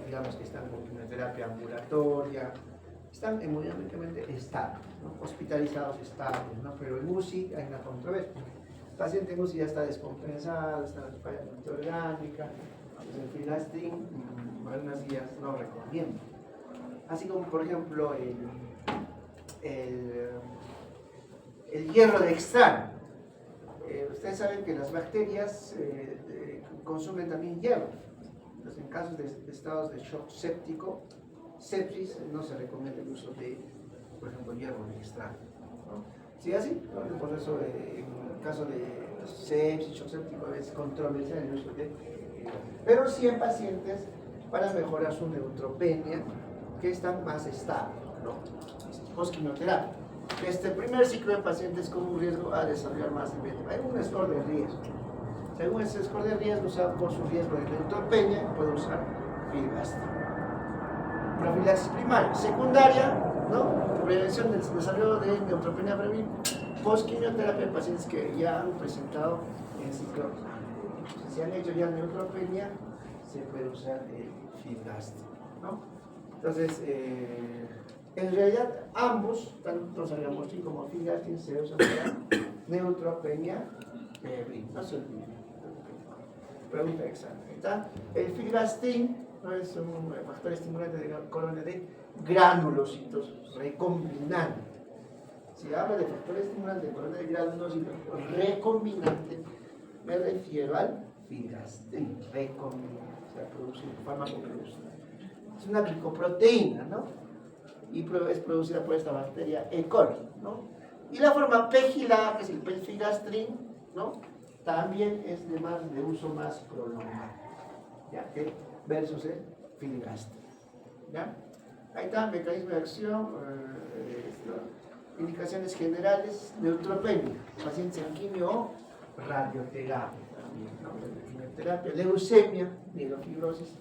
digamos que están con quimioterapia ambulatoria, están hemodinámicamente estables, ¿no? Hospitalizados estables, ¿no? Pero en UCI hay una controversia. El paciente en UCI ya está descompensado, está en falla orgánica, entonces el filgrastim algunas guías no recomiendan. Así como, por ejemplo, el hierro de extraño. Ustedes saben que las bacterias consumen también hierro. Entonces, en casos de estados de shock séptico, sepsis, no se recomienda el uso de, por ejemplo, hierro de extraño, ¿no? Sí, así, ¿no? Por eso, en el caso de sepsis, shock séptico, es controversial el uso de pero sí en pacientes para mejorar su neutropenia, que están más estables, ¿no? Postquimioterapia. Este primer ciclo en pacientes con un riesgo a desarrollar más de hay un score de riesgo. Según ese score de riesgo, por su riesgo de neutropenia, puede usar filgrastim. Profilaxis primaria. Secundaria, ¿no? Prevención del desarrollo de neutropenia febril. Postquimioterapia en pacientes que ya han presentado en ciclo. Si han hecho ya neutropenia, se puede usar el filgrastim, ¿no? Entonces, en realidad, ambos, tanto salgamostin como filgrastim, se usan para neutropenia febril. No se olviden. Pregunta examen. ¿Está? El filgrastim no es un factor estimulante de colonia de granulocitos recombinante. Si habla de factor estimulante de colonia de granulocitos recombinante, me refiero al filgrastim recombinante, o sea, produce un fármaco que produce. Es una glicoproteína, ¿no? Y es producida por esta bacteria E. coli, ¿no? Y la forma pegilada, que es el pegfilgrastim, ¿no? También es de uso más prolongado, ¿ya? Que versus el filgrastim, ¿ya? Ahí está, mecanismo de acción, indicaciones generales, neutropenia, pacientes en quimio o radioterapia también, ¿no? Quimioterapia, leucemia, mielofibrosis,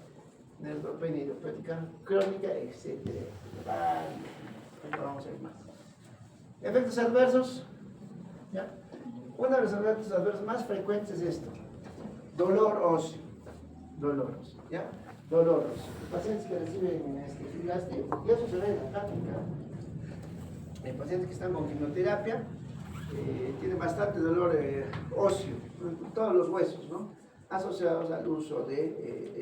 neutropenia idiopática crónica, etc. Vamos a ver más. Efectos adversos, ¿ya? Uno de los efectos adversos más frecuentes es esto: dolor óseo, ¿ya? Dolor óseo. Pacientes que reciben filgrastim, y eso se ve en la práctica. Pacientes que están con quimioterapia tienen bastante dolor óseo, en todos los huesos, ¿no? Asociados al uso de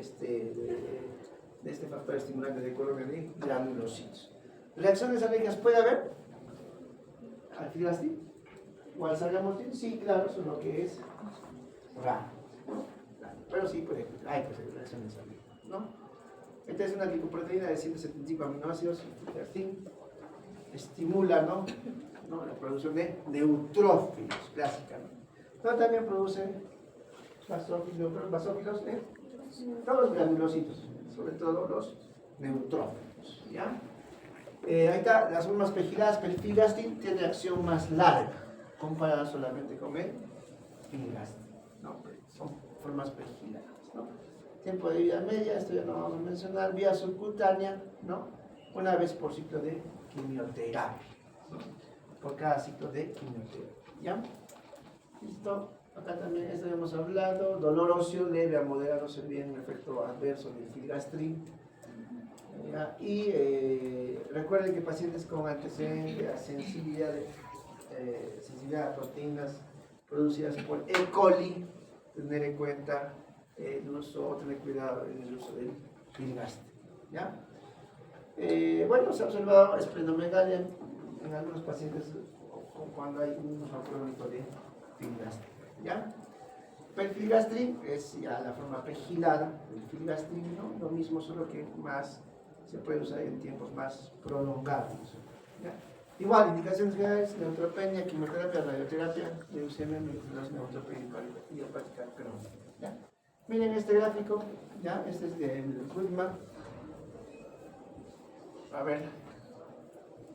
este factor estimulante de colonia de granulocitos. ¿Reacciones alérgicas puede haber al filgrastim o al sargamostin? Sí, claro, eso es lo que es raro, ¿no? Pero sí hay reacciones alérgicas, ¿no? Esta es una glicoproteína de 175 aminoácidos, filgrastim estimula, ¿no? La producción de neutrófilos, clásica, ¿no? Pero también produce basófilos, todos los granulocitos, sobre todo los neutrófilos, ¿ya? Ahí está, las formas pegiladas, el filgrastim tiene acción más larga, comparada solamente con el filgrastim, ¿no? Son formas pegiladas, ¿no? Tiempo de vida media, esto ya no vamos a mencionar, vía subcutánea, ¿no? Una vez por ciclo de quimioterapia, ¿no? Por cada ciclo de quimioterapia, ¿ya? ¿Listo? Acá también esto ya hemos hablado, dolor óseo leve a moderado se ve un efecto adverso del filgrastim. Y recuerden que pacientes con antecedentes a sensibilidad a proteínas producidas por E. coli, tener en cuenta el uso o tener cuidado en el uso del filgastri, ¿ya? Bueno, se ha observado esplenomegalia en algunos pacientes cuando hay un uso crónico de filgastri, ¿ya? El filgastri es ya la forma pegilada del filgastri, ¿no? Lo mismo, solo que más se puede usar en tiempos más prolongados, ¿ya? Igual, indicaciones generales: neutropenia, quimioterapia, radioterapia, leucemia, neutropenia idiopática crónica, ¿ya? Miren este gráfico, ¿ya? Este es del Goodman. A ver,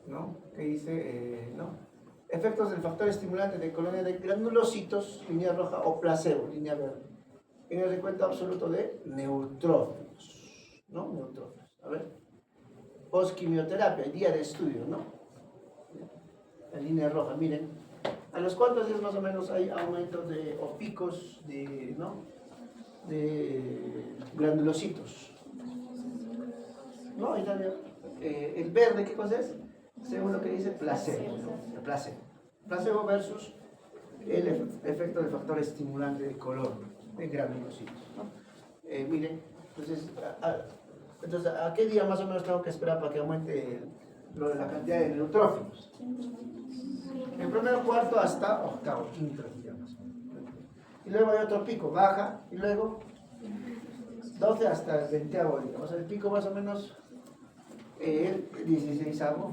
¿no? ¿Qué dice? ¿No? Efectos del factor estimulante de colonia de granulocitos, línea roja, o placebo, línea verde, en el recuento absoluto de neutrófilos, ¿no? Neutrófilos. A ver, postquimioterapia, día de estudio, ¿no? La línea roja, miren, a los cuantos días más o menos hay aumentos de, o picos de, ¿no? De granulocitos, ¿no? Ahí también, el verde, ¿qué cosa es? Según lo que dice placebo, ¿no? Placebo versus el efecto del factor estimulante de color de granulocitos, ¿no? Miren, entonces, ¿a qué día más o menos tengo que esperar para que aumente la cantidad de neutrófilos? El primero cuarto hasta octavo, quinto día más o menos. Y luego hay otro pico, baja, y luego 12 hasta el 20º día. O sea, el pico más o menos el 16º,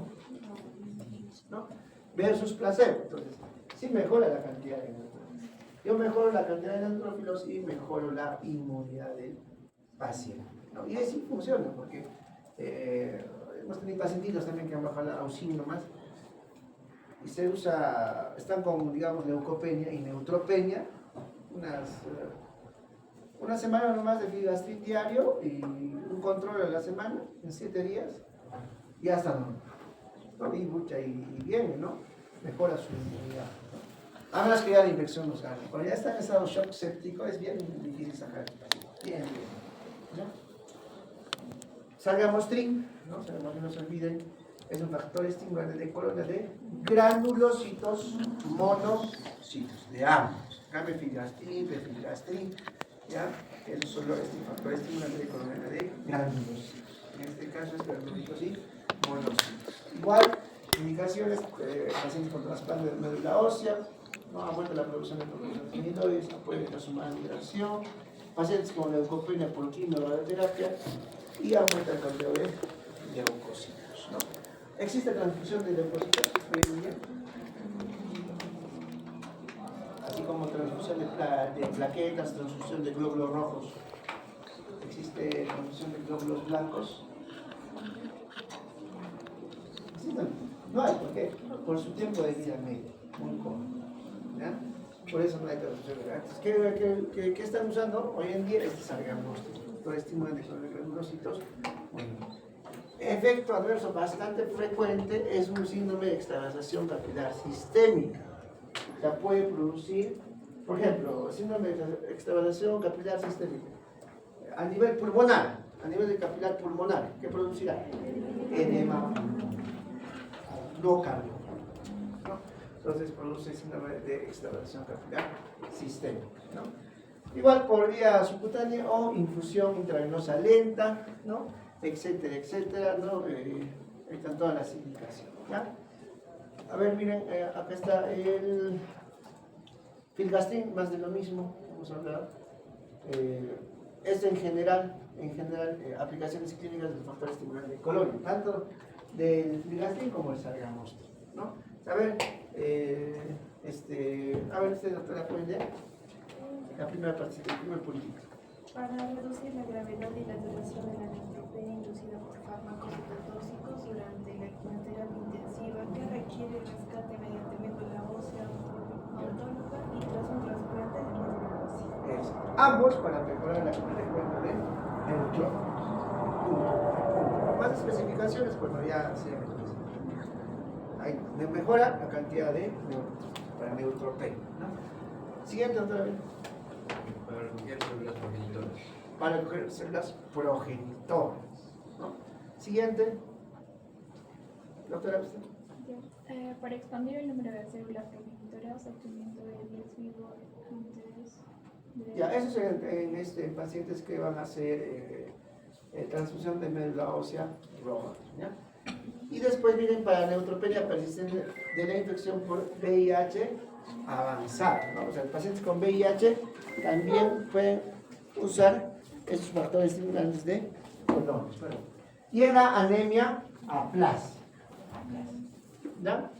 ¿no? Versus placebo. Entonces, sí mejora la cantidad de neutrófilos. Yo mejoro la cantidad de neutrófilos y mejoro la inmunidad del paciente, ¿no? Y así funciona, porque hemos tenido pacientitos también que han bajado la auxilio nomás, y se usa, están con, digamos, leucopenia y neutropenia, una semana nomás de filgastrin diario y un control a la semana, en 7 días, ya está, ¿no? Y mucha y bien, ¿no? Mejora su inmunidad, ¿no? A menos que ya la infección nos gane. Cuando ya está en estado shock séptico, es bien difícil sacar el paciente. Bien, ¿no? Sargamostrin, ¿no? No se olviden, es un factor estimulante de colonia de granulocitos monocitos, de ambos. Filgastrin, perfilgastrin, ¿ya? Es solo este factor estimulante de colonia de granulocitos. En este caso es granulocitos y monocitos. Igual, indicaciones: pacientes con trasplante de médula ósea, ¿no? Aumenta la producción de proteínas amiloides, apoya la suma de migración, pacientes con leucopenia por quimio-radioterapia, y aumenta el conteo de leucocitos, ¿no? ¿Existe transfusión de leucocitos? Así como transfusión de plaquetas, transfusión de glóbulos rojos. ¿Existe transfusión de glóbulos blancos? ¿Existen? No hay, ¿por qué? Por su tiempo de vida medio, muy corto, ¿ya? Por eso no hay transfusión de blancos. ¿Qué están usando hoy en día? Este sargamostrin, por estimulante de granulocitos. Efecto adverso bastante frecuente es un síndrome de extravasación capilar sistémica. La puede producir, por ejemplo, síndrome de extravasación capilar sistémica a nivel pulmonar, a nivel de capilar pulmonar. ¿Qué producirá? Edema no cardiovascular, ¿no? Entonces produce síndrome de extravasación capilar sistémica, ¿no? Igual por vía subcutánea o infusión intravenosa lenta, ¿no? Etcétera, etcétera, ¿no? Ahí están todas las indicaciones, ¿ya? A ver, miren, acá está el filgastrin, más de lo mismo, vamos a hablar. Es en general, aplicaciones clínicas del factor estimulante de colonia, tanto del filgastrin como del sargamostrin, ¿no? A ver, doctora, ¿puede leer? La primera parte, el primer punto. Para reducir la gravedad y la duración de la neutropenia inducida por fármacos citotóxicos durante la quimioterapia intensiva que requiere rescate mediante médula ósea autóloga y tras un trasplante de médula ósea. Ambos para mejorar la frecuencia de neutrófilos. Más especificaciones, bueno, ya se hay de mejora la cantidad de neutrófilos para neutropenia, ¿no? Siguiente, doctora. Para recoger células progenitoras. Para recoger células progenitoras, ¿no? Siguiente. Doctora, ¿usted? Para expandir el número de células progenitoras, obteniendo el ex vivo antes de... Ya, eso es en pacientes que van a ser transfusión de médula ósea roja. ¿Ya? Y después miren para neutropenia persistente de la infección por VIH avanzada, ¿no? O sea, pacientes con VIH también pueden usar estos factores estimulantes de colonos. Y en la anemia aplas. ¿Ya?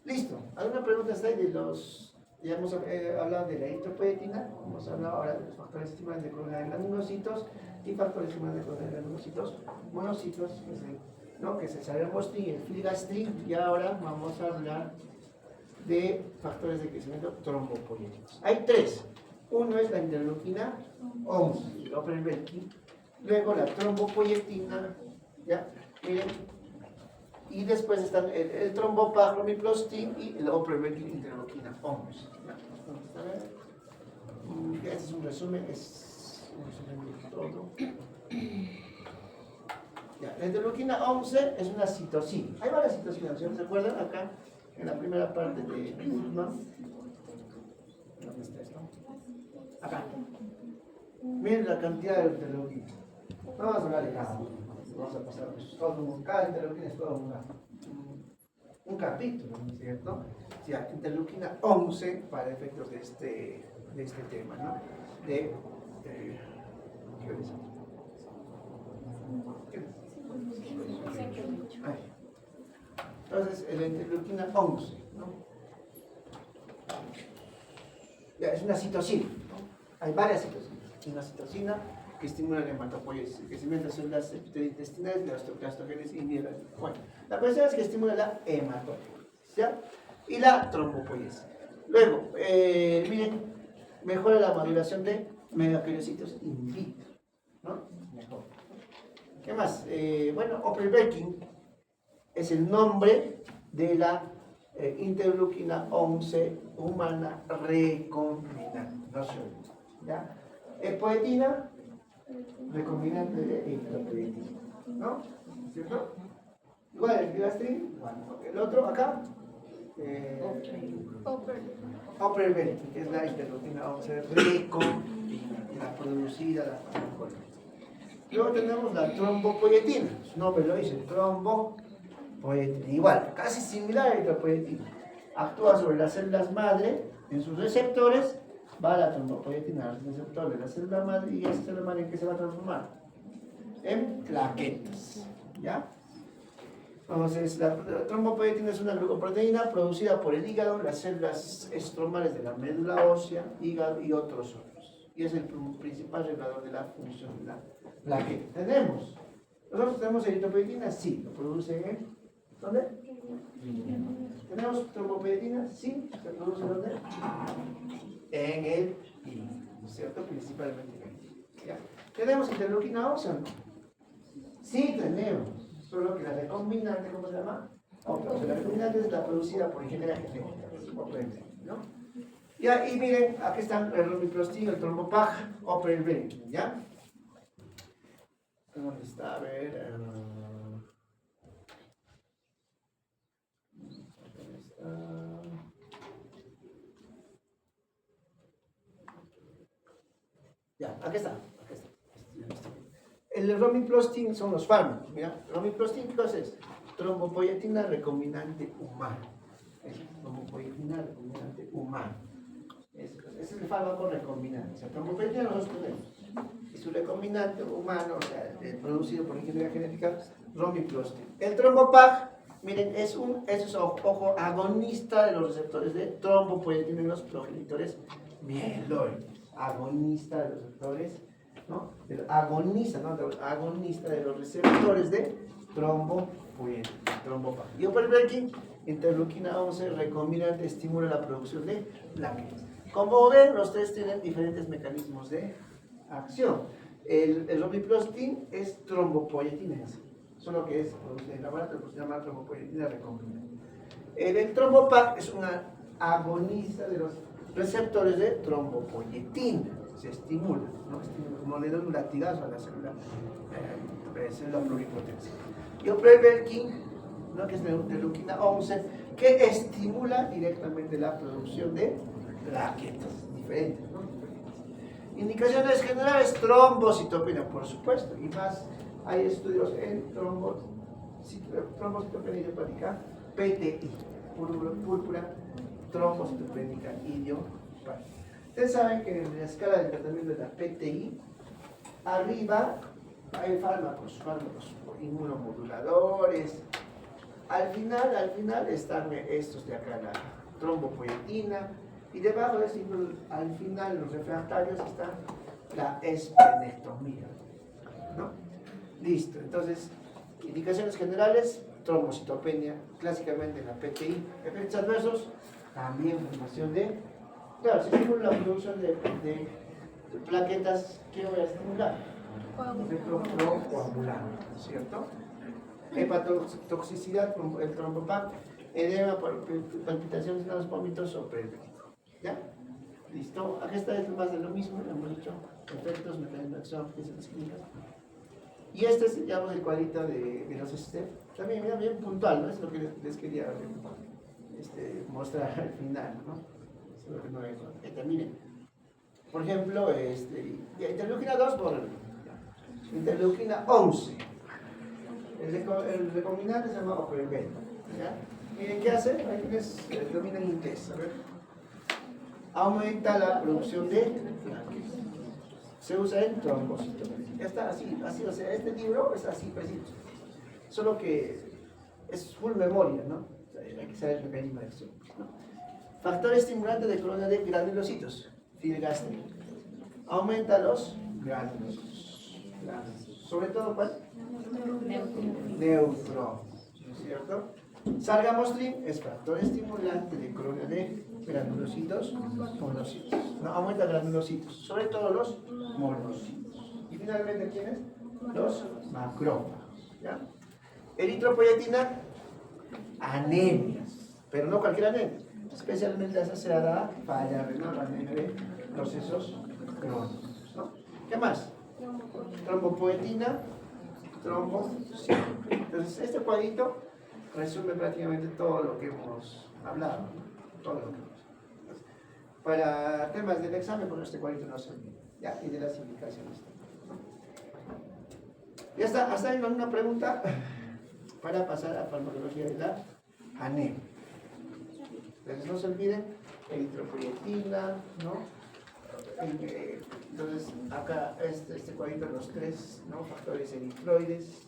Listo. ¿Alguna pregunta hasta ahí de los... Ya hemos hablado de la eritropoyetina, hemos hablado ahora de los factores estimulantes de columna de granulocitos y factores estimulantes de columna de granulocitos, monocitos, que es el salirmostrin y el filgastrin, y ahora vamos a hablar de factores de crecimiento trombopoyéticos. Hay tres. Uno es la interleuquina 11, el opervelkin, luego la trombopoyetina, ¿ya? Miren, y después están el trombopag, romiplastin y el opervelkin interleuquina 11. Este es un resumen, de todo. Ya, la interleuquina 11 es una citocina. Hay varias citocinas, ¿se acuerdan? Acá, en la primera parte de Goodman. ¿Dónde está esto? Acá. Miren la cantidad de interleuquina. No vamos a hablar de cada uno. Vamos a pasar cada interleuquina es todo un capítulo, ¿no es cierto? Sí, interleuquina 11 para efectos de este tema, ¿no? ¿qué es? Entonces, la interleuquina 11, ¿no? Ya, es una citocina, ¿no? Hay varias citocinas. Una citocina que estimula la hematopoiesis, el crecimiento de células epiteliointestinales, de la osteoclastogénesis inhibe. Bueno, la cuestión es que estimula la hematopoiesis, ¿ya? Y la trombopoiesis. Luego, miren, mejora la maduración de megaqueriocitos in vitro, ¿no? Mejor. ¿Qué más? Bueno, opervelkin es el nombre de la interleuquina 11 humana recombinante, no se olvide, ¿ya? Poetina, recombinante de eritropoyetina, ¿no? ¿Cierto? Igual el filgastrin, bueno, el otro acá, opervelkin, que es la interleuquina 11 recombinante, la producida, la farmacología. Luego tenemos la trombopoyetina, su nombre lo dice, trombopoyetina, igual, casi similar a la eritropoyetina. Actúa sobre las células madre, en sus receptores, va la trombopoyetina al receptor de la célula madre, y esa célula madre, ¿en qué se va a transformar? En plaquetas, ¿ya? Entonces, la trombopoyetina es una glucoproteína producida por el hígado, las células estromales de la médula ósea, hígado y otros órganos. Y es el principal regulador de la función de la plaqueta. ¿Nosotros tenemos eritropoyetina? Sí, lo produce en... ¿Dónde? ¿Tenemos trombopoyetina? Sí, ¿se produce dónde? En el hígado, ¿no es cierto? Principalmente en el hígado. ¿Ya? ¿Tenemos interleuquina 11 o no? Sí, tenemos. Solo que la recombinante, ¿cómo se llama? La recombinante es la producida por ingeniería genética, ¿no? Ya, y miren, aquí están el romiplastin, el trombopag, opervelkin, ¿ya? ¿Dónde está? A ver. ¿Dónde está? Ya, aquí está. El romiplastin son los fármacos, mira. Romiplastin, ¿qué cosa es? Trombopoyetina recombinante humana. Trombopoyetina recombinante humana. Ese es el fármaco recombinante. O sea, trombopoyetina nosotros tenemos. Y su recombinante humano, o sea, producido por ingeniería genética, romiplastin. El trombopag, miren, es ojo, agonista de los receptores de trombopoyetina en los progenitores mieloides. Agonista de los receptores, ¿no? Agonista de los receptores de trombopoyetina, trombopag. Y opervelkin, interleuquina 11, recombinante, estimula la producción de plaquetas. Como ven, los tres tienen diferentes mecanismos de acción. El romiplastin es trombopoyetina, solo que es producido en laboratorio, pues se llama trombopoyetina recombinante. El trombopag es una agonista de los receptores de trombopoyetina, se estimula, ¿no? Como le da un latigazo a la célula pluripotencial. Y opervelkin, ¿no? Que es la interleuquina 11, que estimula directamente la producción de plaquetas diferentes, ¿no? Indicaciones generales, trombocitopenia, por supuesto, y más hay estudios en trombocitopenia idiopática, PTI, púrpura trombocitopénica idiopática. Ustedes saben que en la escala de tratamiento de la PTI, arriba hay fármacos inmunomoduladores. Al final están estos de acá, la trombopoietina, y debajo de ese, al final, los refractarios, está la esplenectomía, ¿no? Listo, entonces, indicaciones generales, trombocitopenia, clásicamente en la PTI. Efectos adversos, también formación de... Claro, si tengo la producción de plaquetas, ¿qué voy a estimular? Efecto procoagulante, ¿cierto? Hepatotoxicidad, el trombopac, edema, palpitaciones en los vómitos o periódico. ¿Ya? ¿Listo? Aquí está es más de lo mismo, hemos dicho efectos, mecanismos de acción, físicas químicas. Y este es, digamos, el cuadrito de los STEP. También, mira, bien puntual, ¿no? Es lo que les quería mostrar al final, ¿no? Es lo que no es, que termine. Por ejemplo, interleuquina 2 por interleuquina 11. El recombinante se llama Operibel. Miren, ¿qué hace? Ahí tienes el dominio en inglés. A ver. Aumenta la producción de plaquetas. Se usa en trombocitopenia. Ya está, así, o sea, este libro es así preciso. Solo que es full memoria, ¿no? Hay que saber el mecanismo de acción, ¿no? Factor estimulante de colonia de granulocitos, filgastrin. Aumenta los granulocitos. Sobre todo, ¿cuál? Neutro, ¿no es cierto? Sargamostrin es factor estimulante de colonia de granulocitos monocitos. No, aumenta granulocitos, sobre todo los monocitos. Y finalmente, ¿quiénes? Los macrófagos. ¿Ya? Eritropoyetina, anemias, pero no cualquier anemia, especialmente asociada a falla renal, anemia de procesos crónicos, ¿no? ¿Qué más? Trombopoietina, trombocitopenia. Entonces, este cuadrito resume prácticamente todo lo que hemos hablado, ¿no? Todo lo que hemos hablado. Para temas del examen, pues este cuadrito no se olvida, ¿ya? Y de las indicaciones. Ya está, hasta ahí una pregunta para pasar a farmacología de la anemia. Entonces no se olviden, eritropoyetina, ¿no? Entonces acá este cuadrito, los tres, ¿no? Factores eritroides,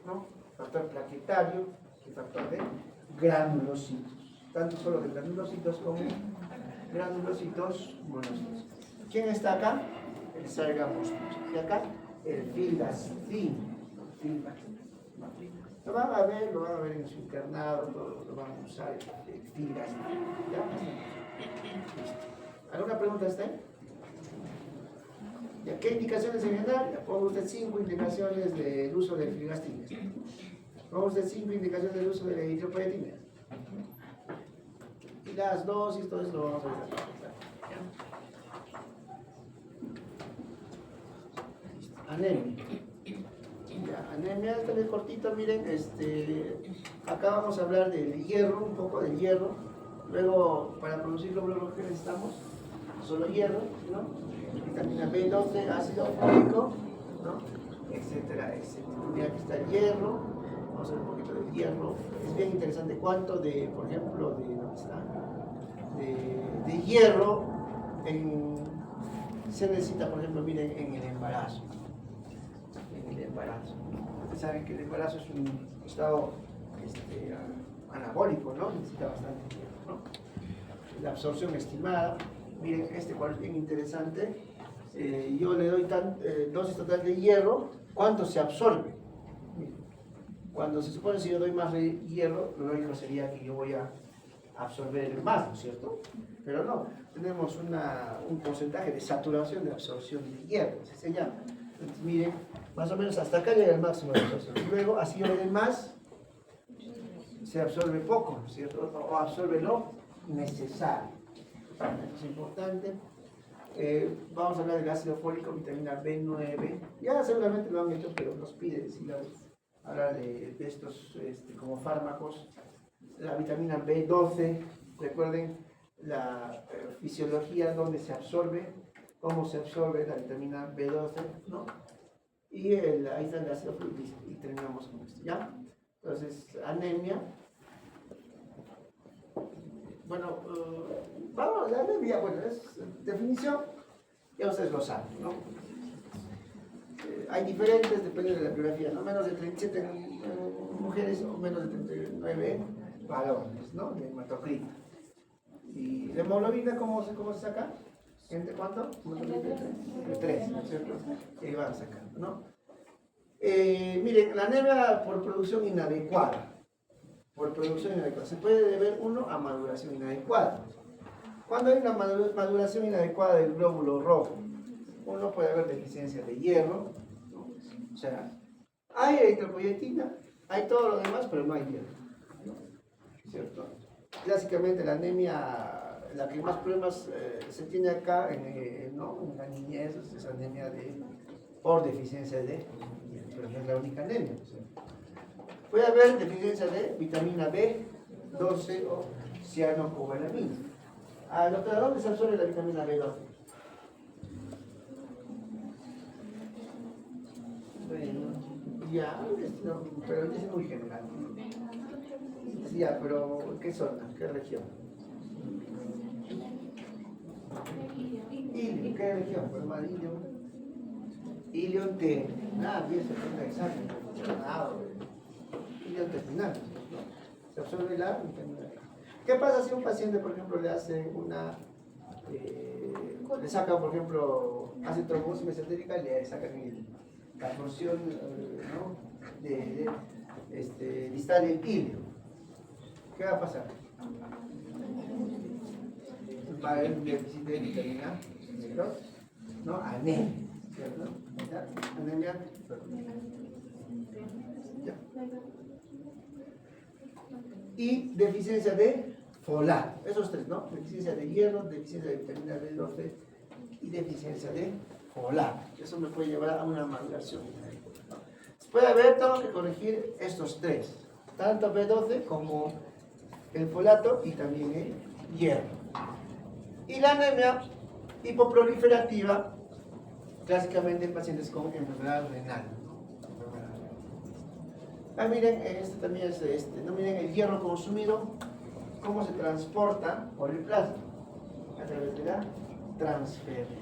¿no? Factor plaquetario y factor de granulocitos, tanto solo de granulocitos como granulocitos monocitos. ¿Quién está acá? El sargamostrin. Y acá el filgastrin. Lo van a ver en su internado, lo van a usar el filgastrin. ¿Ya? ¿Alguna pregunta está ahí? ¿Ya? ¿Qué indicaciones en general? Ya pongo usted 5 indicaciones del uso del filgastrin. Pongo usted 5 indicaciones del uso de la eritropoyetina. Y las dosis, todo eso lo vamos a ver. Anemia. Ya, anemia, está bien cortito, miren, acá vamos a hablar del hierro, un poco del hierro. Luego, para producir glóbulos rojos, ¿qué necesitamos? Solo hierro, ¿no? Vitamina B12, ácido fólico, ¿no? Etcétera, etcétera. Mira, aquí está el hierro. Vamos a ver un poquito del hierro. Es bien interesante cuánto de, por ejemplo, ¿dónde está? De hierro se necesita, por ejemplo, miren, en el embarazo. Ustedes saben que el embarazo es un estado anabólico, ¿no? Necesita bastante tiempo, ¿no? La absorción estimada, miren, este cual es bien interesante. Yo le doy dosis total de hierro, ¿cuánto se absorbe? Miren, cuando se supone si yo doy más de hierro, lo lógico sería que yo voy a absorber más, ¿no es cierto? Pero no, tenemos un porcentaje de saturación de absorción de hierro, así se llama. Entonces, miren, más o menos hasta acá llega el máximo de absorción. Luego, así yo le doy más, se absorbe poco, ¿no es cierto? O absorbe lo necesario. Eso es importante. Vamos a hablar del ácido fólico, vitamina B9. Ya seguramente lo han hecho, pero nos pide hablar de estos como fármacos. La vitamina B12, recuerden, la fisiología, dónde se absorbe, cómo se absorbe la vitamina B12, ¿no? Y ahí está el ácido fólico y terminamos con esto, ¿ya? Entonces, anemia. Bueno, vamos, la anemia, bueno, es definición, ya ustedes lo saben, ¿no? Hay diferentes, depende de la biografía, ¿no? Menos de 37 mujeres o menos de 39 varones, ¿no? De hematocrito. ¿Y la hemoglobina cómo se saca? ¿Entre cuánto? De 3, ¿no es cierto? Y van sacando, ¿no? Miren, la anemia por producción inadecuada. Por producción inadecuada. Se puede deber, uno, a maduración inadecuada. Cuando hay una maduración inadecuada del glóbulo rojo, uno puede haber deficiencia de hierro, ¿no? O sea, hay eritropoyetina, hay todo lo demás, pero no hay hierro, ¿no? ¿Cierto? Clásicamente la anemia, la que más problemas se tiene acá, ¿no? En la niñez, es anemia por deficiencia de hierro, pero no es la única anemia, ¿cierto? Puede haber deficiencia de vitamina B12 o cianocobalamina. Doctora, ¿dónde se absorbe la vitamina B12? Bueno, ya, pero es muy general. Ya, pero ¿qué zona? ¿Qué región? Ilio, ¿qué región? Pues más Ilio T. Bien, se pone el examen. Ilio terminal. Se absorbe la vitamina B. ¿Qué pasa si un paciente, por ejemplo, le hace le sacan, por ejemplo, hace trombosis mesentérica y le sacan la porción, ¿no? distal del ilio? ¿Qué va a pasar? Va a haber un déficit de vitamina B2, ¿no? Anemia, ¿cierto? ¿Ya? Anemia. ¿Ya? Y deficiencia de folato, esos tres, ¿no? Deficiencia de hierro, deficiencia de vitamina B12 y deficiencia de folato. Eso me puede llevar a una maduración. Puede haber, tengo que corregir estos tres, tanto B12 como el folato y también el hierro. Y la anemia hipoproliferativa, clásicamente en pacientes con enfermedad renal. Miren, este también es ¿no? Miren el hierro consumido, cómo se transporta por el plasma, a través de la transferencia.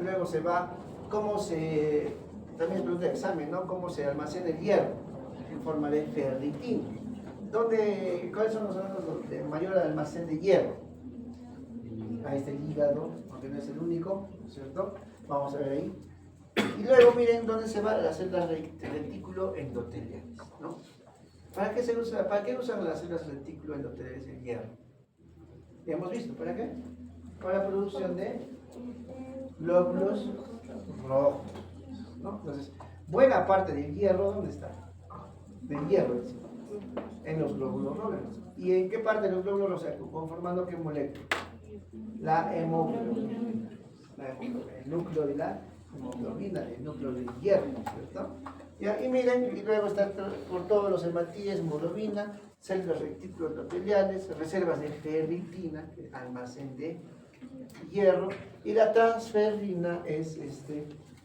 Luego se va, también es pregunta de examen, ¿no? Cómo se almacena el hierro en forma de ferritina. ¿Cuáles son los órganos de mayor almacén de hierro? Ahí está el hígado, aunque no es el único, ¿cierto? Vamos a ver ahí. Y luego miren dónde se van las células retículo endoteliales, ¿no? ¿Para qué usan las células retículo endoteliales el hierro? Ya hemos visto, ¿para qué? Para la producción de glóbulos rojos, ¿no? Entonces, buena parte del hierro, ¿dónde está? Del hierro, en los glóbulos rojos. ¿Y en qué parte de los glóbulos rojos? ¿Conformando qué molécula? La hemoglobina. El núcleo de la hemoglobina, el núcleo del hierro, ¿cierto? Y miren, y luego está por todos los hematíes, hemoglobina, células retículo-endoteliales, reservas de ferritina, almacén de hierro, y la transferrina es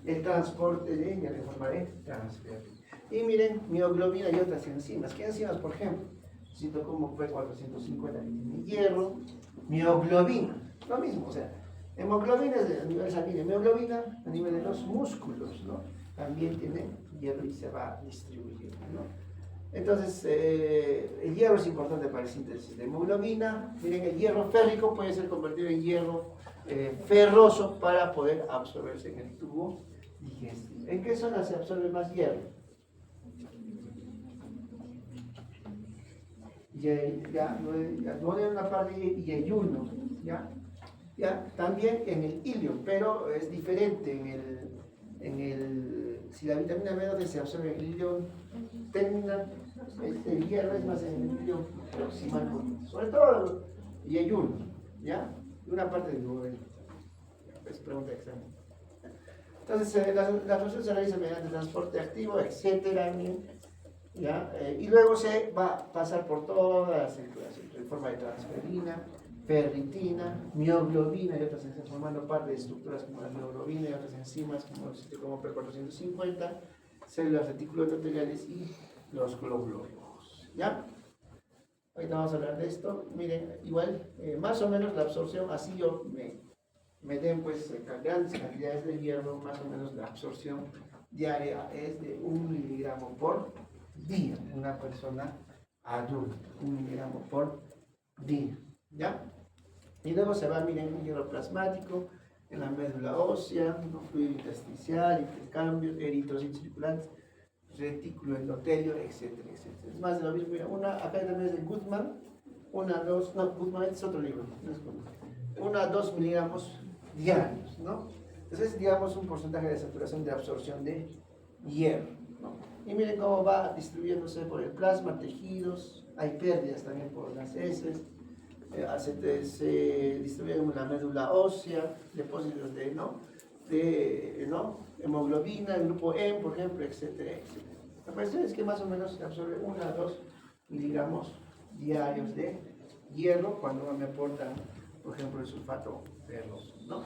el transporte de ella de forma de transferrina. Y miren, mioglobina y otras enzimas. ¿Qué enzimas, por ejemplo? Cito como P450 que tiene hierro, mioglobina, lo mismo, o sea, hemoglobina es a nivel sanguíneo, mioglobina a nivel de los músculos, ¿no? También tiene hierro y se va distribuyendo, ¿no? Entonces, el hierro es importante para la síntesis de hemoglobina. Miren, el hierro férrico puede ser convertido en hierro ferroso para poder absorberse en el tubo digestivo. ¿En qué zona se absorbe más hierro? No en una parte y hay uno, ¿ya? También en el ilio, pero es diferente si la vitamina B12 se absorbe en el ilio terminal, el hierro es más en el ilio proximal, sobre todo y hay uno, ¿ya? Una parte del duodeno. Es pregunta de examen. Entonces, la función se realiza mediante transporte activo, etcétera, ¿ya? Y luego se va a pasar por toda la circulación en forma de transferina, ferritina, mioglobina y otras enzimas formando parte de estructuras como la mioglobina y otras enzimas como el citocromo P450, células reticuloendoteliales y los glóbulos rojos. ¿Ya? Ahorita vamos a hablar de esto. Miren, igual, más o menos la absorción, así yo me den pues grandes cantidades de hierro, más o menos la absorción diaria es de 1 miligramo por día, una persona adulta, 1 miligramo por día. ¿Ya? Y luego se va, miren, hierro plasmático en la médula ósea, fluido intersticial, intercambios, eritrocitos circulantes, retículo endotelio, etcétera, etcétera. Es más de lo mismo. Mira, acá también es de Goodman, Goodman es otro libro, no es Goodman. 1 a 2 miligramos diarios, ¿no? Entonces, digamos, un porcentaje de saturación de absorción de hierro, ¿no? Y miren cómo va distribuyéndose por el plasma, tejidos, hay pérdidas también por las heces. Se distribuye en la médula ósea, depósitos de hemoglobina, el grupo M, por ejemplo, etcétera, etcétera. La cuestión es que más o menos se absorbe 1 a 2 miligramos diarios de hierro cuando me aportan, por ejemplo, el sulfato ferroso, ¿no?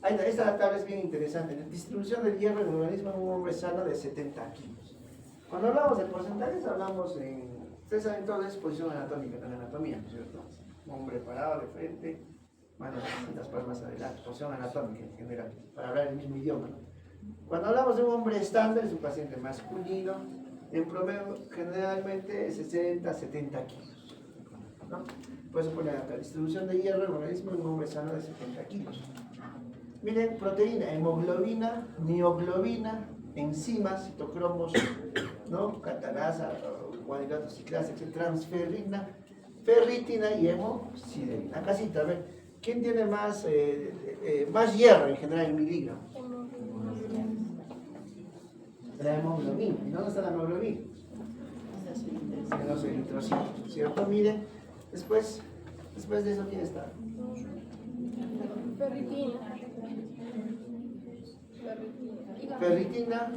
Esta tabla es bien interesante. La distribución del hierro en el organismo en un hombre sano de 70 kilos. Cuando hablamos de porcentajes, hablamos ustedes saben todo es posición anatómica, en la anatomía, ¿no es cierto? Hombre parado de frente, manos en las palmas adelante, posición anatómica en general, para hablar el mismo idioma, ¿no? Cuando hablamos de un hombre estándar, es un paciente masculino, en promedio generalmente 60 a 70 kilos, ¿no? Por eso pone acá, distribución de hierro en el organismo en un hombre sano de 70 kilos. Miren, proteína, hemoglobina, mioglobina, enzimas, citocromos, ¿no? Catanasa, guanilato ciclasa, transferrina, ferritina y hemosiderina. Acá sí, a ver, ¿quién tiene más hierro en general en miligramos? La hemoglobina. ¿Y dónde está la hemoglobina? En los eritrocitos, ¿cierto? Miren, después de eso, ¿quién está? Ferritina,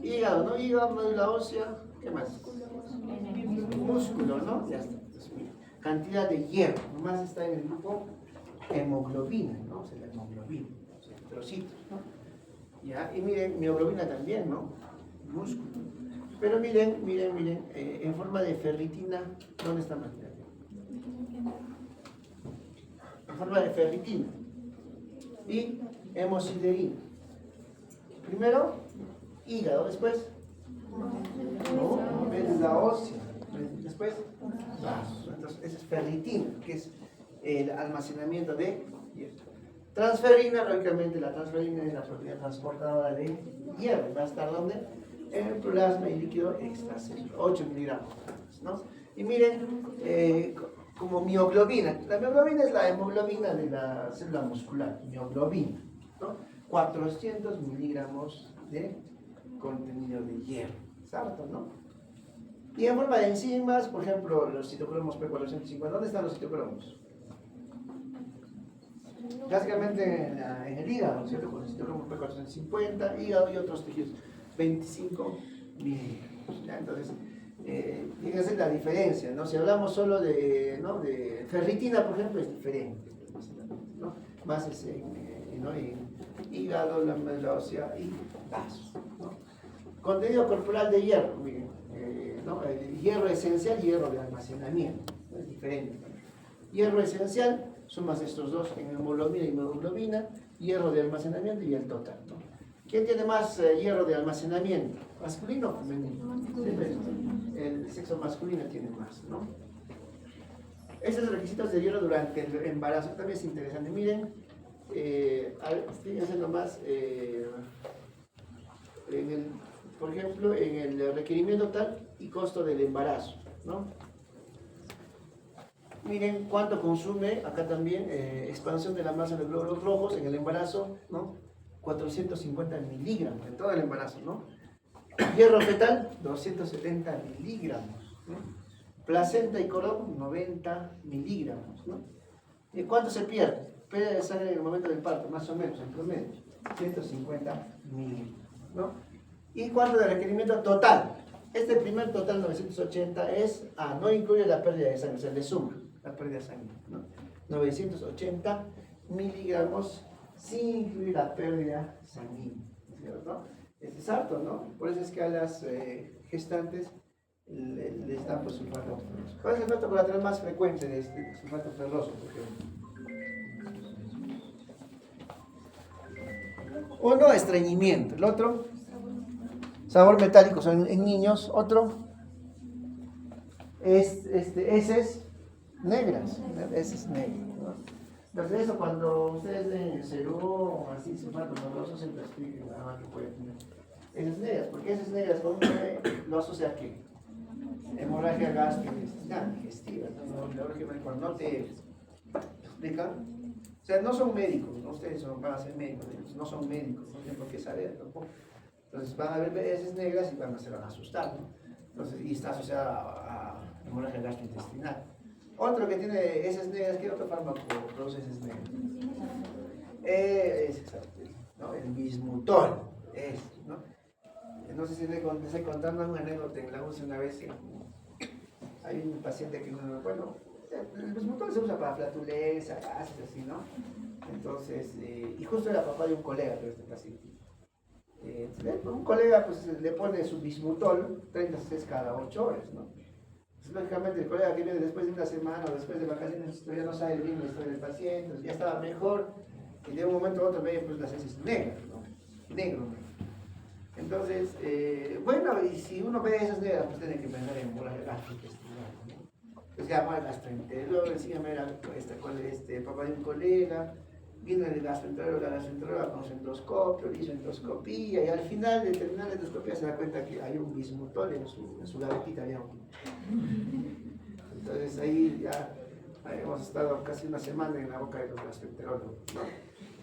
hígado, ¿no? Hígado, médula ósea, ¿qué más? Músculo, ¿no? Ya está. Entonces, mira, cantidad de hierro, nomás está en el grupo hemoglobina, ¿no? O sea, la hemoglobina, los eritrocitos, ¿no? ¿Ya? Y miren, mioglobina también, ¿no? Músculo. Pero miren, en forma de ferritina, ¿dónde está más? En forma de ferritina y hemosiderina. Primero, hígado, después, médula ósea, después, vasos. Entonces, esa es ferritina, que es el almacenamiento de hierro. Transferina, lógicamente, la transferina es la proteína transportadora de hierro. ¿Va a estar dónde? En el plasma y líquido extracelular, 8 miligramos, ¿no? Y miren, como mioglobina. La mioglobina es la hemoglobina de la célula muscular, mioglobina, ¿no? 400 miligramos de contenido de hierro. Es harto, ¿no? Y en forma de enzimas, por ejemplo, los citocromos P450. ¿Dónde están los citocromos? Básicamente en el hígado, ¿cierto? Con el citocromo P450, hígado y otros tejidos. 25 miligramos. ¿Ya? Entonces, fíjense la diferencia, ¿no? Si hablamos solo de ferritina, por ejemplo, es diferente, ¿no? Más es en hígado, la médula ósea y vasos, ¿no? Contenido corporal de hierro, miren, ¿no? El hierro esencial y hierro de almacenamiento, ¿no? Es diferente. Hierro esencial, sumas estos dos en hemoglobina y hemoglobina, hierro de almacenamiento y el total, ¿no? ¿Quién tiene más hierro de almacenamiento? ¿Masculino o femenino? El sexo masculino tiene más, ¿no? Esos requisitos de hierro durante el embarazo también es interesante. Miren, fíjense nomás, por ejemplo, en el requerimiento tal y costo del embarazo, ¿no? Miren cuánto consume, acá también, expansión de la masa de los glóbulos rojos en el embarazo, ¿no? 450 miligramos en todo el embarazo, ¿no? Hierro fetal, 270 miligramos, ¿no? Placenta y cordón, 90 miligramos, ¿no? ¿Y cuánto se pierde? Pérdida de sangre en el momento del parto, más o menos, en promedio, 150 miligramos, ¿no? ¿Y cuánto de requerimiento total? Este primer total, 980, no incluye la pérdida de sangre, se le suma. la pérdida sanguínea, ¿no? 980 miligramos sin incluir la pérdida sanguínea, ¿cierto? Es harto, ¿no? Por eso es que a las gestantes les dan pues, sulfato ferroso. ¿Cuál es el efecto colateral más frecuente de este sulfato ferroso, por ejemplo? Uno, estreñimiento. El otro, sabor metálico son en niños. Otro, heces negras. Heces negras, ¿no? Entonces eso cuando ustedes ven el serú o así, sulfato ferroso, siempre expliquen nada más que puede tener. Heces negras, porque heces negras con lo asocia a qué? Hemorragia gastrointestinal, digestiva, ¿no? Cuando no te explican. O sea, no son médicos, ¿no? Ustedes van a ser médicos, no son médicos, no tienen por qué saber tampoco. Entonces van a ver heces negras y se van a asustar, ¿no? Entonces, y está asociada a hemorragia gastrointestinal. Otro que tiene heces negras, ¿qué otro fármaco produce heces negras? Es exacto, ¿no? El bismutol, ¿no? No sé si les estoy contando una anécdota en la UCI una vez. Hay un paciente que, bueno, el bismutol se usa para flatulencia, gases, así, ¿no? Entonces, y justo era papá de un colega de este paciente. Un colega pues le pone su bismutol 30 veces cada 8 horas, ¿no? Entonces, lógicamente el colega que viene después de una semana o después de vacaciones todavía no sabe bien la historia del paciente, ya estaba mejor, y de un momento a otro ve pues las heces negras, ¿no? Negro. Entonces, bueno, y si uno ve esas negras, pues tiene que pensar en hemorragia gastrointestinal, ¿no? Entonces llama al gastroenterólogo, encima era papá de un colega, vino el gastroenterólogo, la gastroenteróloga con su endoscopio, le hizo endoscopía, y al final de terminar la endoscopía se da cuenta que hay un bismutol en su gavetita, había un. Entonces ahí ya hemos estado casi una semana en la boca de los gastroenterólogos, ¿no?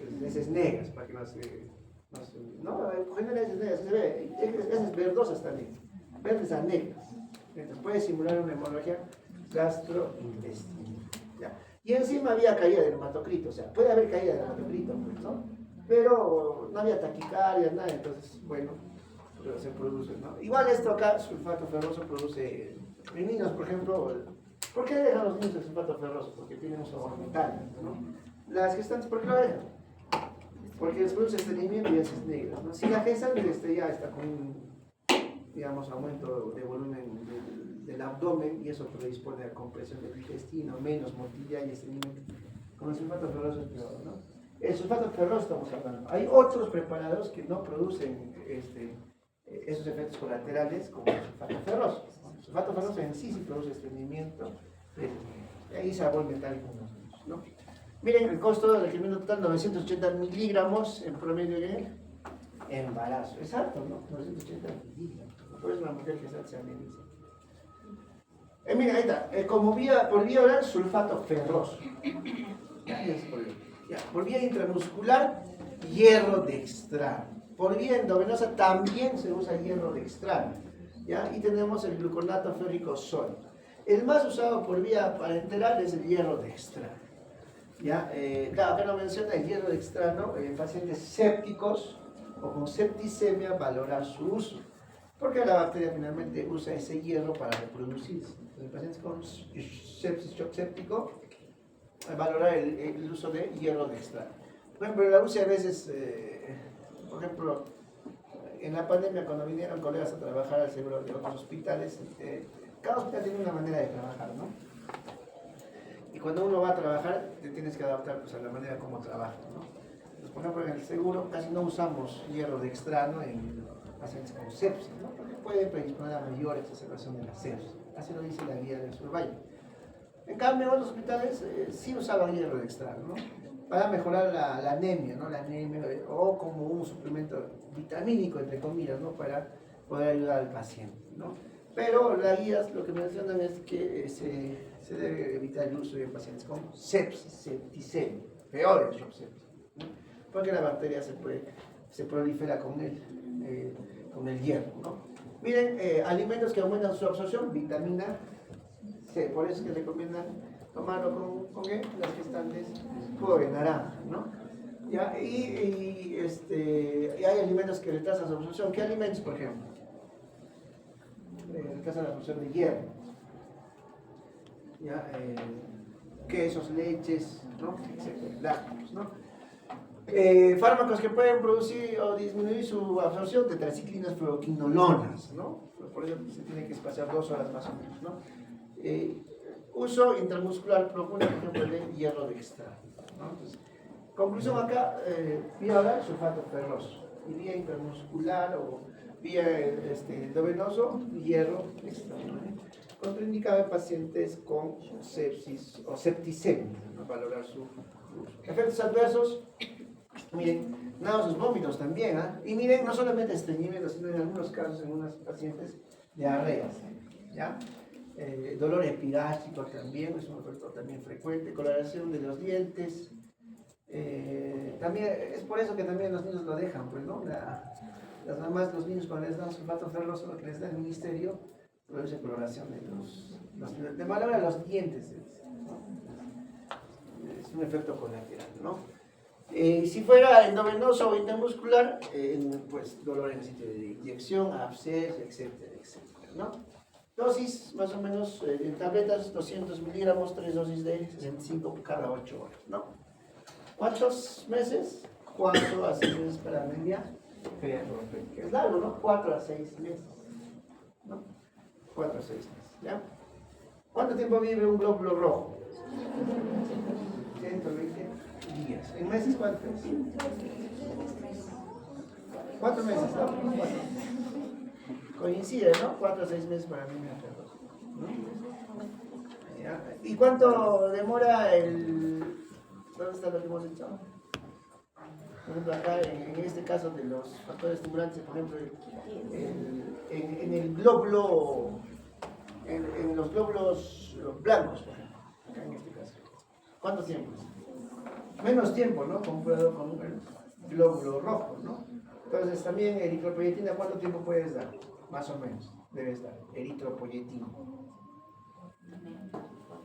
Entonces, esas negras, para que no se... No, por general esas negras, se ve, esas verdosas también, verdes a negras. Entonces puede simular una hemorragia gastrointestinal. ¿Ya? Y encima había caída del hematocrito, o sea, puede haber caída del hematocrito, pues, ¿no? Pero no había taquicardia, nada, entonces, bueno, pero se produce, ¿no? Igual esto acá, sulfato ferroso produce, en niños, por ejemplo, ¿por qué dejan los niños el sulfato ferroso? Porque tienen un sabor metálico, ¿no? Las gestantes, ¿por qué lo dejan? Porque les produce estreñimiento y heces negras, ¿no? Si la gestante ya está con un, digamos, aumento de volumen del abdomen y eso predispone a compresión del intestino, menos motilidad y estreñimiento, con el sulfato ferroso es peor, ¿no? El sulfato ferroso estamos hablando. Hay otros preparados que no producen esos efectos colaterales como el sulfato ferroso. El sulfato ferroso en sí produce estreñimiento y ahí sabor metálico, ¿no? Miren el costo del requerimiento total, 980 miligramos en promedio de embarazo. Exacto, ¿no? 980 miligramos. Por eso la mujer que se ameniza. Mira, ahí está. Por vía oral, sulfato ferroso. Por vía intramuscular, hierro dextrano. Por vía endovenosa también se usa hierro dextrano. ¿Ya? Y tenemos el gluconato férrico sólido. El más usado por vía parenteral es el hierro dextrano. ¿Ya? Claro, acá no menciona el hierro dextrano en pacientes sépticos o con septicemia, valorar su uso, porque la bacteria finalmente usa ese hierro para reproducirse. En pacientes con sepsis, shock séptico, valorar el uso de hierro dextrano. Por ejemplo, en la UCI a veces, por ejemplo, en la pandemia cuando vinieron colegas a trabajar al seguro de otros hospitales, cada hospital tiene una manera de trabajar, ¿no? Y cuando uno va a trabajar, te tienes que adaptar pues, a la manera como trabaja, ¿no? Entonces, por ejemplo, en el seguro casi no usamos hierro dextrano en pacientes con sepsis, ¿no? Porque puede predisponer a mayor exacerbación de la sepsis. Así lo dice la guía del Survival. En cambio, en otros hospitales sí usaban hierro dextrano, ¿no? Para mejorar la anemia, ¿no? La anemia, o como un suplemento vitamínico, entre comillas, ¿no? Para poder ayudar al paciente, ¿no? Pero las guías lo que mencionan es que se debe evitar el uso de pacientes con sepsis, septicemia, peores shock sepsis, ¿no? Porque la bacteria se prolifera con el hierro, ¿no? Miren, alimentos que aumentan su absorción, vitamina C, por eso es que recomiendan tomarlo con ¿qué? Las gestantes, jugo de naranja, ¿no? ¿Ya? Y hay alimentos que retrasan su absorción. ¿Qué alimentos, por ejemplo? Retrasan la absorción de hierro. ¿Ya? quesos, leches, ¿no? Etcétera, lácteos, ¿no? Fármacos que pueden producir o disminuir su absorción, tetraciclinas, fluoroquinolonas, ¿no? Por eso se tiene que espaciar 2 horas más o menos, ¿no? Uso intramuscular profundo, por ejemplo, de hierro dextrano, ¿no? Entonces, conclusión acá, vía oral, sulfato ferroso, y vía intramuscular o vía endovenoso, hierro dextrano, ¿no? Contraindicado en pacientes con sepsis o septicemia, ¿no? Para lograr su uso. Efectos adversos, miren, náuseas, vómitos también, ¿ah? Y miren, no solamente estreñimiento, sino en algunos casos, en unos pacientes, diarreas, ¿ya? Dolor epigástrico también, es un efecto también frecuente, coloración de los dientes, también, es por eso que también los niños lo dejan, pues, ¿no? Las mamás, los niños cuando les dan sulfato ferroso, lo que les da el ministerio, produce coloración de valor a los dientes, ¿no? Es un efecto colateral, ¿no? Si fuera endovenoso o intramuscular, pues dolor en el sitio de inyección, absceso, etcétera, etcétera, ¿no? Dosis, más o menos, en tabletas, 200 miligramos, 3 dosis de 65 cada 8 horas, ¿no? ¿Cuántos meses? 4 a 6 meses para la media, pero es largo, ¿no? 4 a 6 meses, ¿no? 4 a 6 meses, ¿ya? ¿Cuánto tiempo vive un glóbulo rojo? 120 días. ¿En meses cuánto es? 4 meses, ¿no? 4. Coincide, ¿no? 4 a 6 meses para mí, ¿no? ¿Y cuánto demora el... ¿Dónde está lo que hemos hecho? Por ejemplo, acá, en este caso de los factores estimulantes, por ejemplo, en el glóbulo, en los glóbulos blancos, por ejemplo, acá en este caso. ¿Cuánto tiempo? Menos tiempo, ¿no? Comparado con el glóbulo rojo, ¿no? Entonces, también eritropoyetina, ¿cuánto tiempo puedes dar? Más o menos, debes dar eritropoyetina.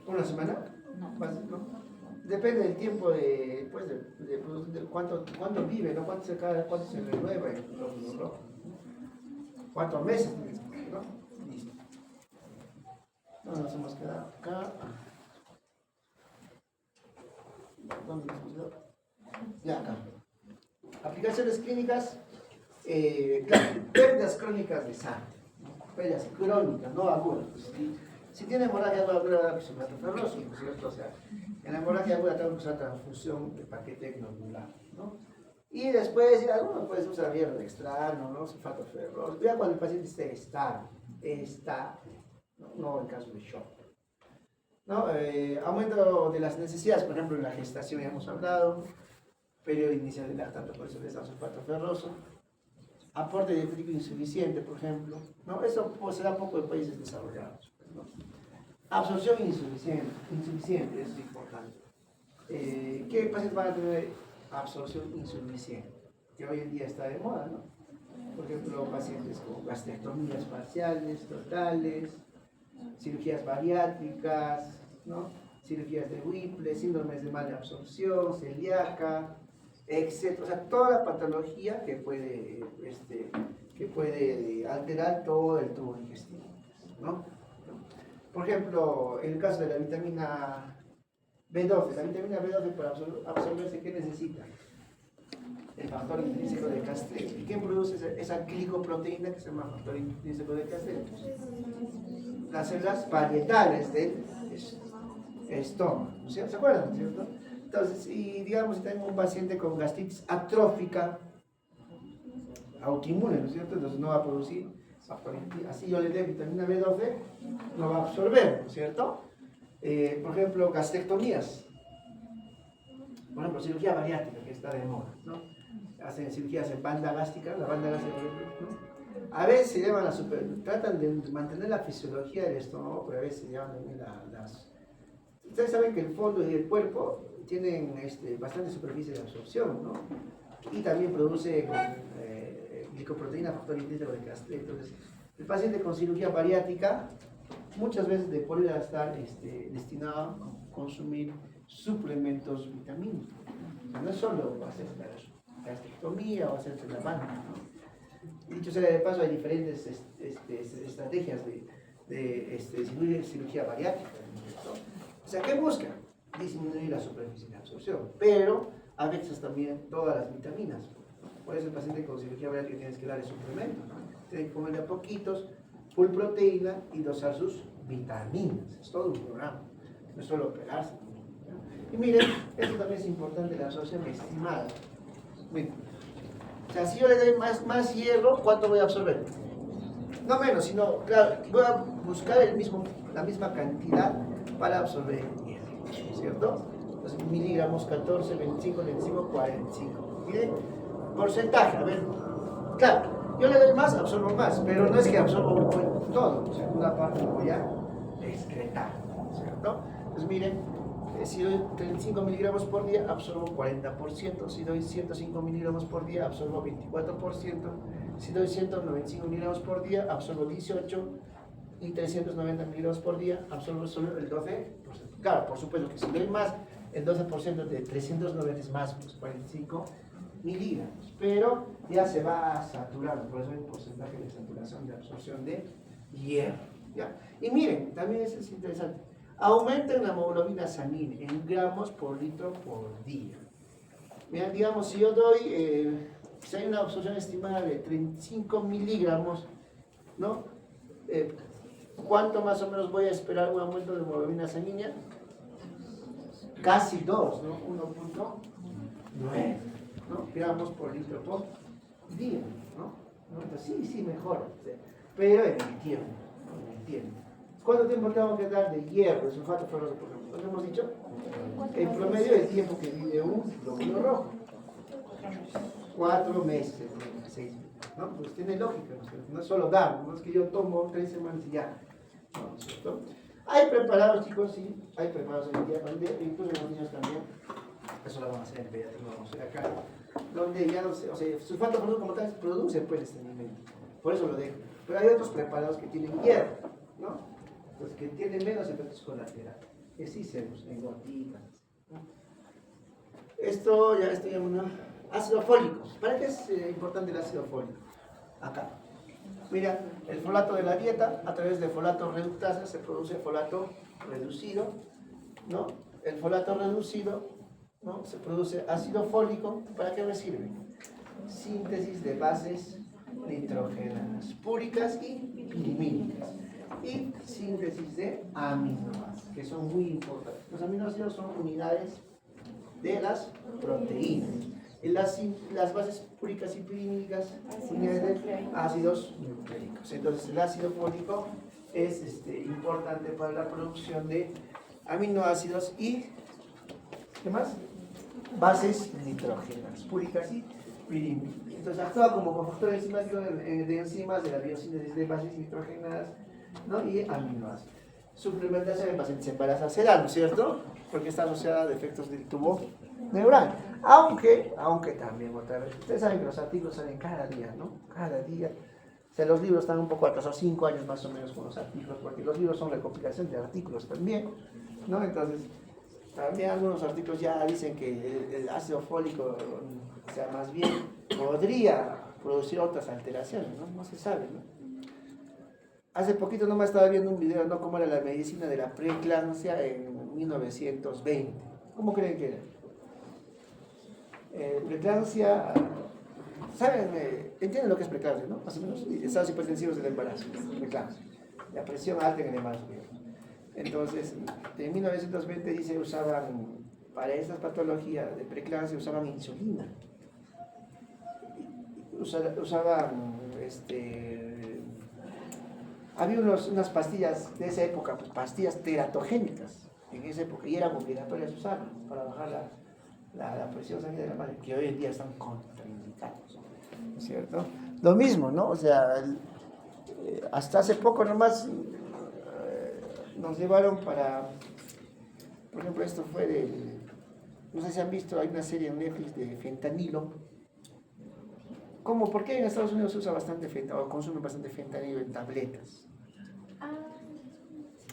¿Una semana? ¿No? Depende del tiempo de cuánto vive, ¿no? Cuánto se renueva el glóbulo rojo. ¿Cuántos meses? ¿No? Listo. Nos hemos quedado acá. ¿Dónde nos hemos quedado? Ya, acá. Aplicaciones clínicas, pérdidas crónicas de sangre. Pérdidas crónicas, no agudas. Si tiene hemorragia aguda, pues sulfato ferroso, ¿no es cierto? O sea, en la hemorragia aguda tengo que usar transfusión de paquete globular, ¿no? Y después, algunos puedes usar hierro dextrano, ¿no? Sulfato ferroso. Ya cuando el paciente esté estable, no en caso de shock, ¿no? Aumento de las necesidades, por ejemplo, en la gestación ya hemos hablado, periodo inicial de lactato, por eso les da sulfato ferroso. Aporte dietético insuficiente, por ejemplo, ¿no? Eso pues, se da poco en países desarrollados, ¿no? Absorción insuficiente, eso es importante. ¿Qué pacientes van a tener absorción insuficiente? Que hoy en día está de moda, ¿no? Por ejemplo, pacientes con gastrectomías parciales, totales, cirugías bariátricas, ¿no? Cirugías de Whipple, síndromes de mala absorción, celíaca, etc. O sea, toda la patología que puede alterar todo el tubo digestivo, ¿no? Por ejemplo, en el caso de la vitamina B12, la vitamina B12 para absorberse, ¿qué necesita? El factor intrínseco de Castells. ¿Y quién produce esa glicoproteína que se llama factor intrínseco de Castells? Las células parietales del estómago, ¿no? ¿Se acuerdan? ¿Cierto? Entonces, y digamos, si tengo un paciente con gastritis atrófica, autoinmune, ¿no es cierto? Entonces no va a producir factor intrínseco. Así yo le dé vitamina B12, no va a absorber, ¿no es cierto? Por ejemplo, gastrectomías. Por ejemplo, cirugía bariátrica, que está de moda, ¿no? Hacen cirugías en banda gástrica, la banda gástrica, ¿no? A veces se llevan tratan de mantener la fisiología del estómago, pero a veces se llevan también las... Ustedes saben que el fondo y el cuerpo tienen bastante superficie de absorción, ¿no? Y también produce glicoproteína, factor intrínseco de Castells. Entonces, el paciente con cirugía bariátrica muchas veces podría estar destinado a consumir suplementos vitamínicos. O sea, no es solo hacer la gastrectomía o hacerse la banda, ¿no? Dicho sea de paso, hay diferentes estrategias de cirugía bariátrica, ¿no? O sea, ¿qué busca? disminuir la superficie de absorción, pero afectas también todas las vitaminas. Por eso el paciente con cirugía bariátrica tienes que darle suplementos, ¿no? Tiene que comer de a poquitos, full proteína y dosar sus vitaminas. Es todo un programa, no es solo operarse. ¿No? Y miren, esto también es importante, la absorción estimada. Miren, o sea, si yo le doy más hierro, ¿cuánto voy a absorber? No menos, sino, claro, voy a buscar la misma cantidad para absorber el hierro, ¿cierto? Entonces, miligramos 14, 25, 25, 45. Miren, porcentaje, a ver, claro, yo le doy más, absorbo más, pero no es que absorbo todo, o sea, una parte lo voy a excretar, ¿cierto? Entonces, miren, si doy 35 miligramos por día, absorbo 40%. Si doy 105 miligramos por día, absorbo 24%. Si doy 195 miligramos por día, absorbo 18%. Y 390 miligramos por día, absorbo solo el 12%. Claro, por supuesto que si doy más, el 12% de 390 es más, pues 45 miligramos. Pero ya se va saturando, por eso hay un porcentaje de saturación de absorción de hierro. ¿Ya? Y miren, también eso es interesante. Aumenta en la hemoglobina sanguínea en gramos por litro por día. Mira, digamos, si yo doy, si hay una absorción estimada de 35 miligramos, ¿no? ¿Cuánto más o menos voy a esperar un aumento de hemoglobina sanguínea? Casi 2, ¿no? 1.9, ¿no? Gramos por litro por día, ¿no? Entonces, sí, mejora, ¿sí? Pero en el tiempo, ¿no? En el tiempo. ¿Cuánto tiempo tengo que dar de hierro, de sulfato ferroso, por ejemplo? ¿Lo hemos dicho? En promedio el tiempo que vive un glóbulo rojo. 4 meses, 6 meses, ¿no? Pues tiene lógica, no es solo dar, no es que yo tomo 3 semanas y ya, ¿no? ¿Cierto? Hay preparados, chicos, sí, hay preparados en el día pandemia, incluso en los niños también, eso lo vamos a hacer en pediatría, lo vamos a hacer acá, donde ya no sé, o sea, sulfato ferroso como tal produce pues este alimento, por eso lo dejo, pero hay otros preparados que tienen hierro, ¿no? Los que tienen menos efectos colaterales, que sí se usan en gotitas, ¿no? Esto ya bueno, ácido fólico. ¿Para qué es importante el ácido fólico? Acá. Mira, el folato de la dieta, a través de folato reductasa se produce folato reducido, ¿no? El folato reducido, ¿no? Se produce ácido fólico. ¿Para qué me sirve? Síntesis de bases nitrógenas púricas y pirimídicas. Y síntesis de aminoácidos, que son muy importantes. Los aminoácidos son unidades de las proteínas. Y las bases púricas y pirimídicas, unidades de ácidos nucleicos. Entonces, el ácido fólico es importante para la producción de aminoácidos y, ¿qué más? Bases nitrógenas, púricas y pirimídicas. Entonces, actúa como cofactor enzimático de enzimas de la biosíntesis de bases nitrógenas, ¿no? Y aminoácidos. Suplementación en pacientes embarazadas se da, ¿no es cierto? Porque está asociada a defectos del tubo neural. Aunque también, otra vez, ustedes saben que los artículos salen cada día, ¿no? Cada día. O sea, los libros están un poco atrasados, 5 años más o menos con los artículos, porque los libros son recopilación de artículos también, ¿no? Entonces, también algunos artículos ya dicen que el ácido fólico, o sea, más bien podría producir otras alteraciones, ¿no? No se sabe, ¿no? Hace poquito nomás estaba viendo un video, ¿no? Cómo era la medicina de la preeclampsia en 1920. ¿Cómo creen que era? Preeclampsia, ¿saben? ¿Entienden lo que es preeclampsia, no? Más o menos, estados hipertensivos del embarazo, preeclampsia. La presión alta en el embarazo. Entonces, en 1920 dice usaban, para estas patologías de preeclampsia usaban insulina. Usaban, había unas pastillas de esa época, pues, pastillas teratogénicas en esa época, y eran obligatorias usarlas para bajar la presión sanguínea de la madre, que hoy en día están contraindicados, ¿no es cierto? Lo mismo, ¿no? O sea, hasta hace poco nomás nos llevaron para, por ejemplo, esto fue no sé si han visto, hay una serie en Netflix de fentanilo. ¿Cómo? ¿Por qué en Estados Unidos se usa bastante fentanilo, o consumen bastante fentanilo en tabletas?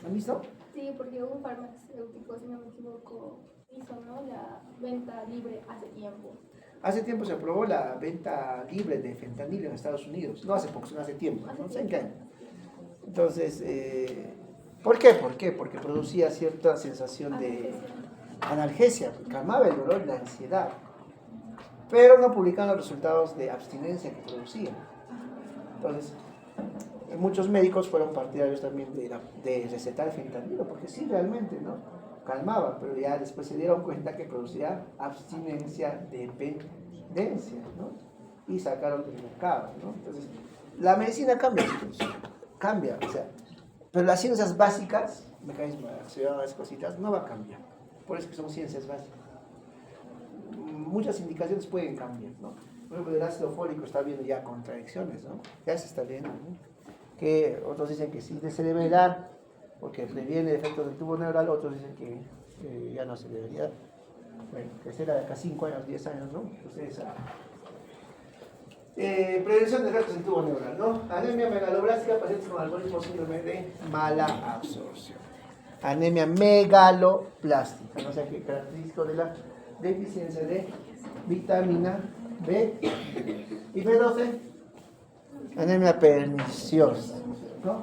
¿Han visto? Sí, porque un farmacéutico, si no me equivoco, hizo, ¿no?, la venta libre hace tiempo. Hace tiempo se aprobó la venta libre de fentanilo en Estados Unidos. No hace poco, sino hace tiempo. No sé en qué año. Entonces, ¿por qué? ¿Por qué? Porque producía cierta sensación de analgesia, calmaba el dolor y la ansiedad, pero no publicaban los resultados de abstinencia que producían. Entonces, muchos médicos fueron partidarios también de recetar fentanilo, porque sí, realmente, ¿no? Calmaba, pero ya después se dieron cuenta que producía abstinencia, dependencia, ¿no? Y sacaron del mercado, ¿no? Entonces, la medicina cambia, o sea, pero las ciencias básicas, mecanismo de acción, esas cositas, no va a cambiar. Por eso que son ciencias básicas. Muchas indicaciones pueden cambiar, ¿no? Por ejemplo, el ácido fólico está viendo ya contradicciones, ¿no? Ya se está viendo, ¿no? Que otros dicen que sí se debe dar porque previene efectos del tubo neural, otros dicen que ya no se debería dar. Bueno, que será de acá 5 años, 10 años, ¿no? Ustedes saben. Prevención de efectos del tubo neural, ¿no? Anemia megaloblástica, pacientes con alcoholismo, síndrome de mala absorción. Anemia megaloplástica, ¿no? O sea, que característico de la deficiencia de vitamina B y B12, anemia perniciosa, ¿no?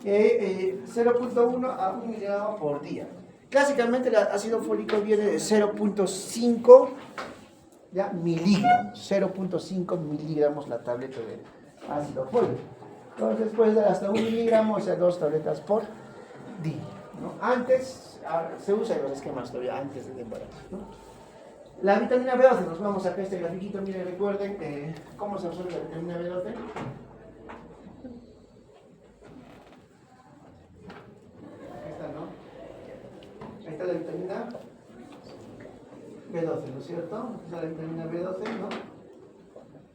0.1 a 1 miligramo por día. Clásicamente el ácido fólico viene de 0.5 miligramos, 0.5 miligramos la tableta de ácido fólico. Entonces puedes dar hasta 1 miligramo, o sea, 2 tabletas por día, ¿no? Antes, se usa en los esquemas todavía antes del embarazo, ¿no? La vitamina B12, nos vamos a acá este grafiquito, miren, recuerden cómo se absorbe la vitamina B12. Aquí está, ¿no? Ahí está la vitamina B12, ¿no es cierto? Aquí está la vitamina B12, ¿no?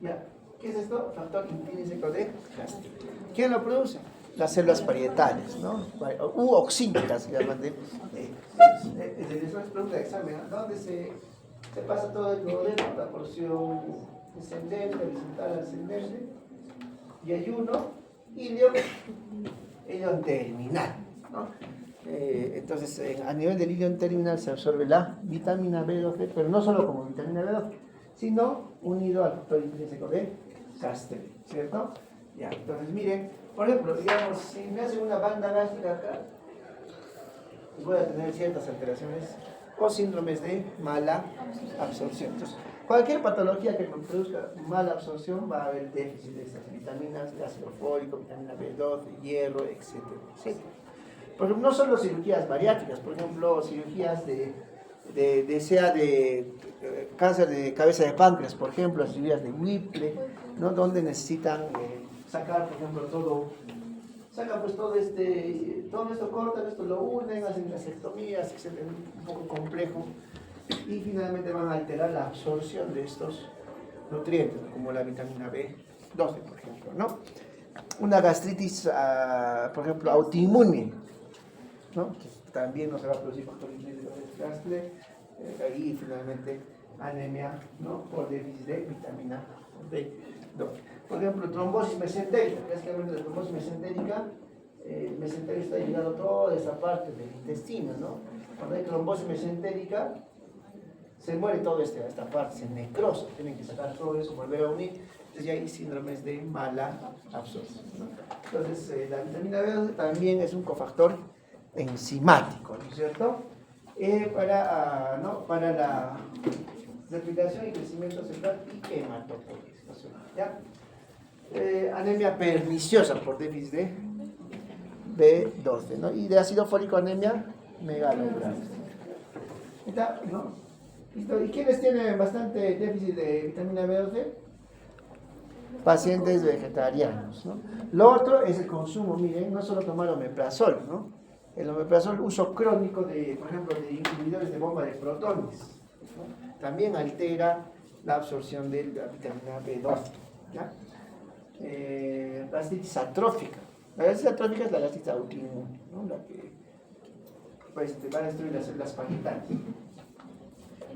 Ya, ¿qué es esto? Factor intrínseco de gastritis. ¿Quién lo produce? Las células parietales, ¿no? U oxígenas, se llaman de pregunta de examen, ¿no? ¿Dónde se pasa todo el duodeno? La porción descendente, horizontal ascendente, y hay uno, ilion terminal, ¿no? Entonces, a nivel del ilion terminal se absorbe la vitamina B12, pero no solo como vitamina B12, sino unido al factor intrínseco de gastritis, ¿cierto? Ya, entonces miren, por ejemplo, digamos, si me hacen una banda gástrica acá, pues voy a tener ciertas alteraciones o síndromes de mala absorción. Entonces, cualquier patología que me produzca mala absorción va a haber déficit de estas vitaminas, de ácido fólico, vitamina B12, hierro, etc. ¿Sí? Por ejemplo, no solo cirugías bariátricas, por ejemplo, cirugías de cáncer de cabeza de páncreas, por ejemplo, cirugías de Whipple, ¿no? Donde necesitan sacar, por ejemplo, sacan pues todo esto cortan, esto lo unen, hacen vasectomías, etc. Un poco complejo, y finalmente van a alterar la absorción de estos nutrientes, como la vitamina B12, por ejemplo, ¿no? Una gastritis, por ejemplo, autoinmune, ¿no? Que también no se va a producir factor intrínseco de gastritis, y finalmente anemia, ¿no? Por déficit de vitamina B12. Por ejemplo, trombosis mesentérica, básicamente la trombosis mesentérica, el mesenterio está ligado a toda esa parte del intestino, ¿no? Cuando hay trombosis mesentérica, se muere toda esta parte, se necrosa, tienen que sacar todo eso, volver a unir, entonces ya hay síndromes de mala absorción, ¿no? Entonces, la vitamina B12 también es un cofactor enzimático, ¿no es cierto? Para la replicación y crecimiento celular y hematopoiesis, ¿no es cierto? ¿Ya? Anemia perniciosa por déficit de B12, ¿no? Y de ácido fólico, anemia megaloblástica. ¿Está? ¿No? ¿Listo? ¿Y quiénes tienen bastante déficit de vitamina B12? Pacientes vegetarianos, ¿no? Lo otro es el consumo, miren, no solo tomar omeprazol, ¿no? El omeprazol, uso crónico de, por ejemplo, de inhibidores de bomba de protones, ¿no? También altera la absorción de la vitamina B12, ¿ya? Gastritis atrófica. La gastritis atrófica es la gastritis autoinmune, ¿no? La que pues, te va a destruir las células parietales.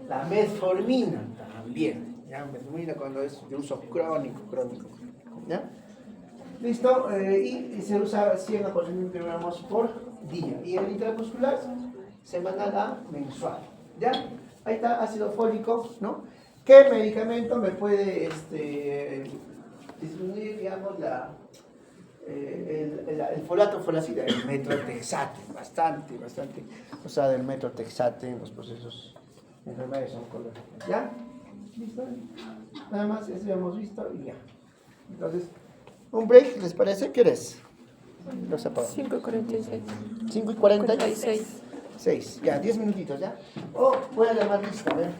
La metformina también, ¿ya? Metformina cuando es de uso crónico, ¿ya? ¿Listo? Y se usa 100 a 400 microgramos por día. Y el intramuscular, semanal a mensual, ¿ya? Ahí está, ácido fólico, ¿no? ¿Qué medicamento me puede disminuir, digamos, el folato folacida, el metrotexate, bastante usado el metrotexate en los procesos de enfermedades oncológicas. ¿Ya? ¿Listo? Nada más, eso ya hemos visto y ya. Entonces, un break, ¿les parece? ¿Qué eres? Los apagamos. 5:46. 5:46. 46. 6, ya, 10 minutitos, ¿ya? Oh, voy a llamar lista, a ver.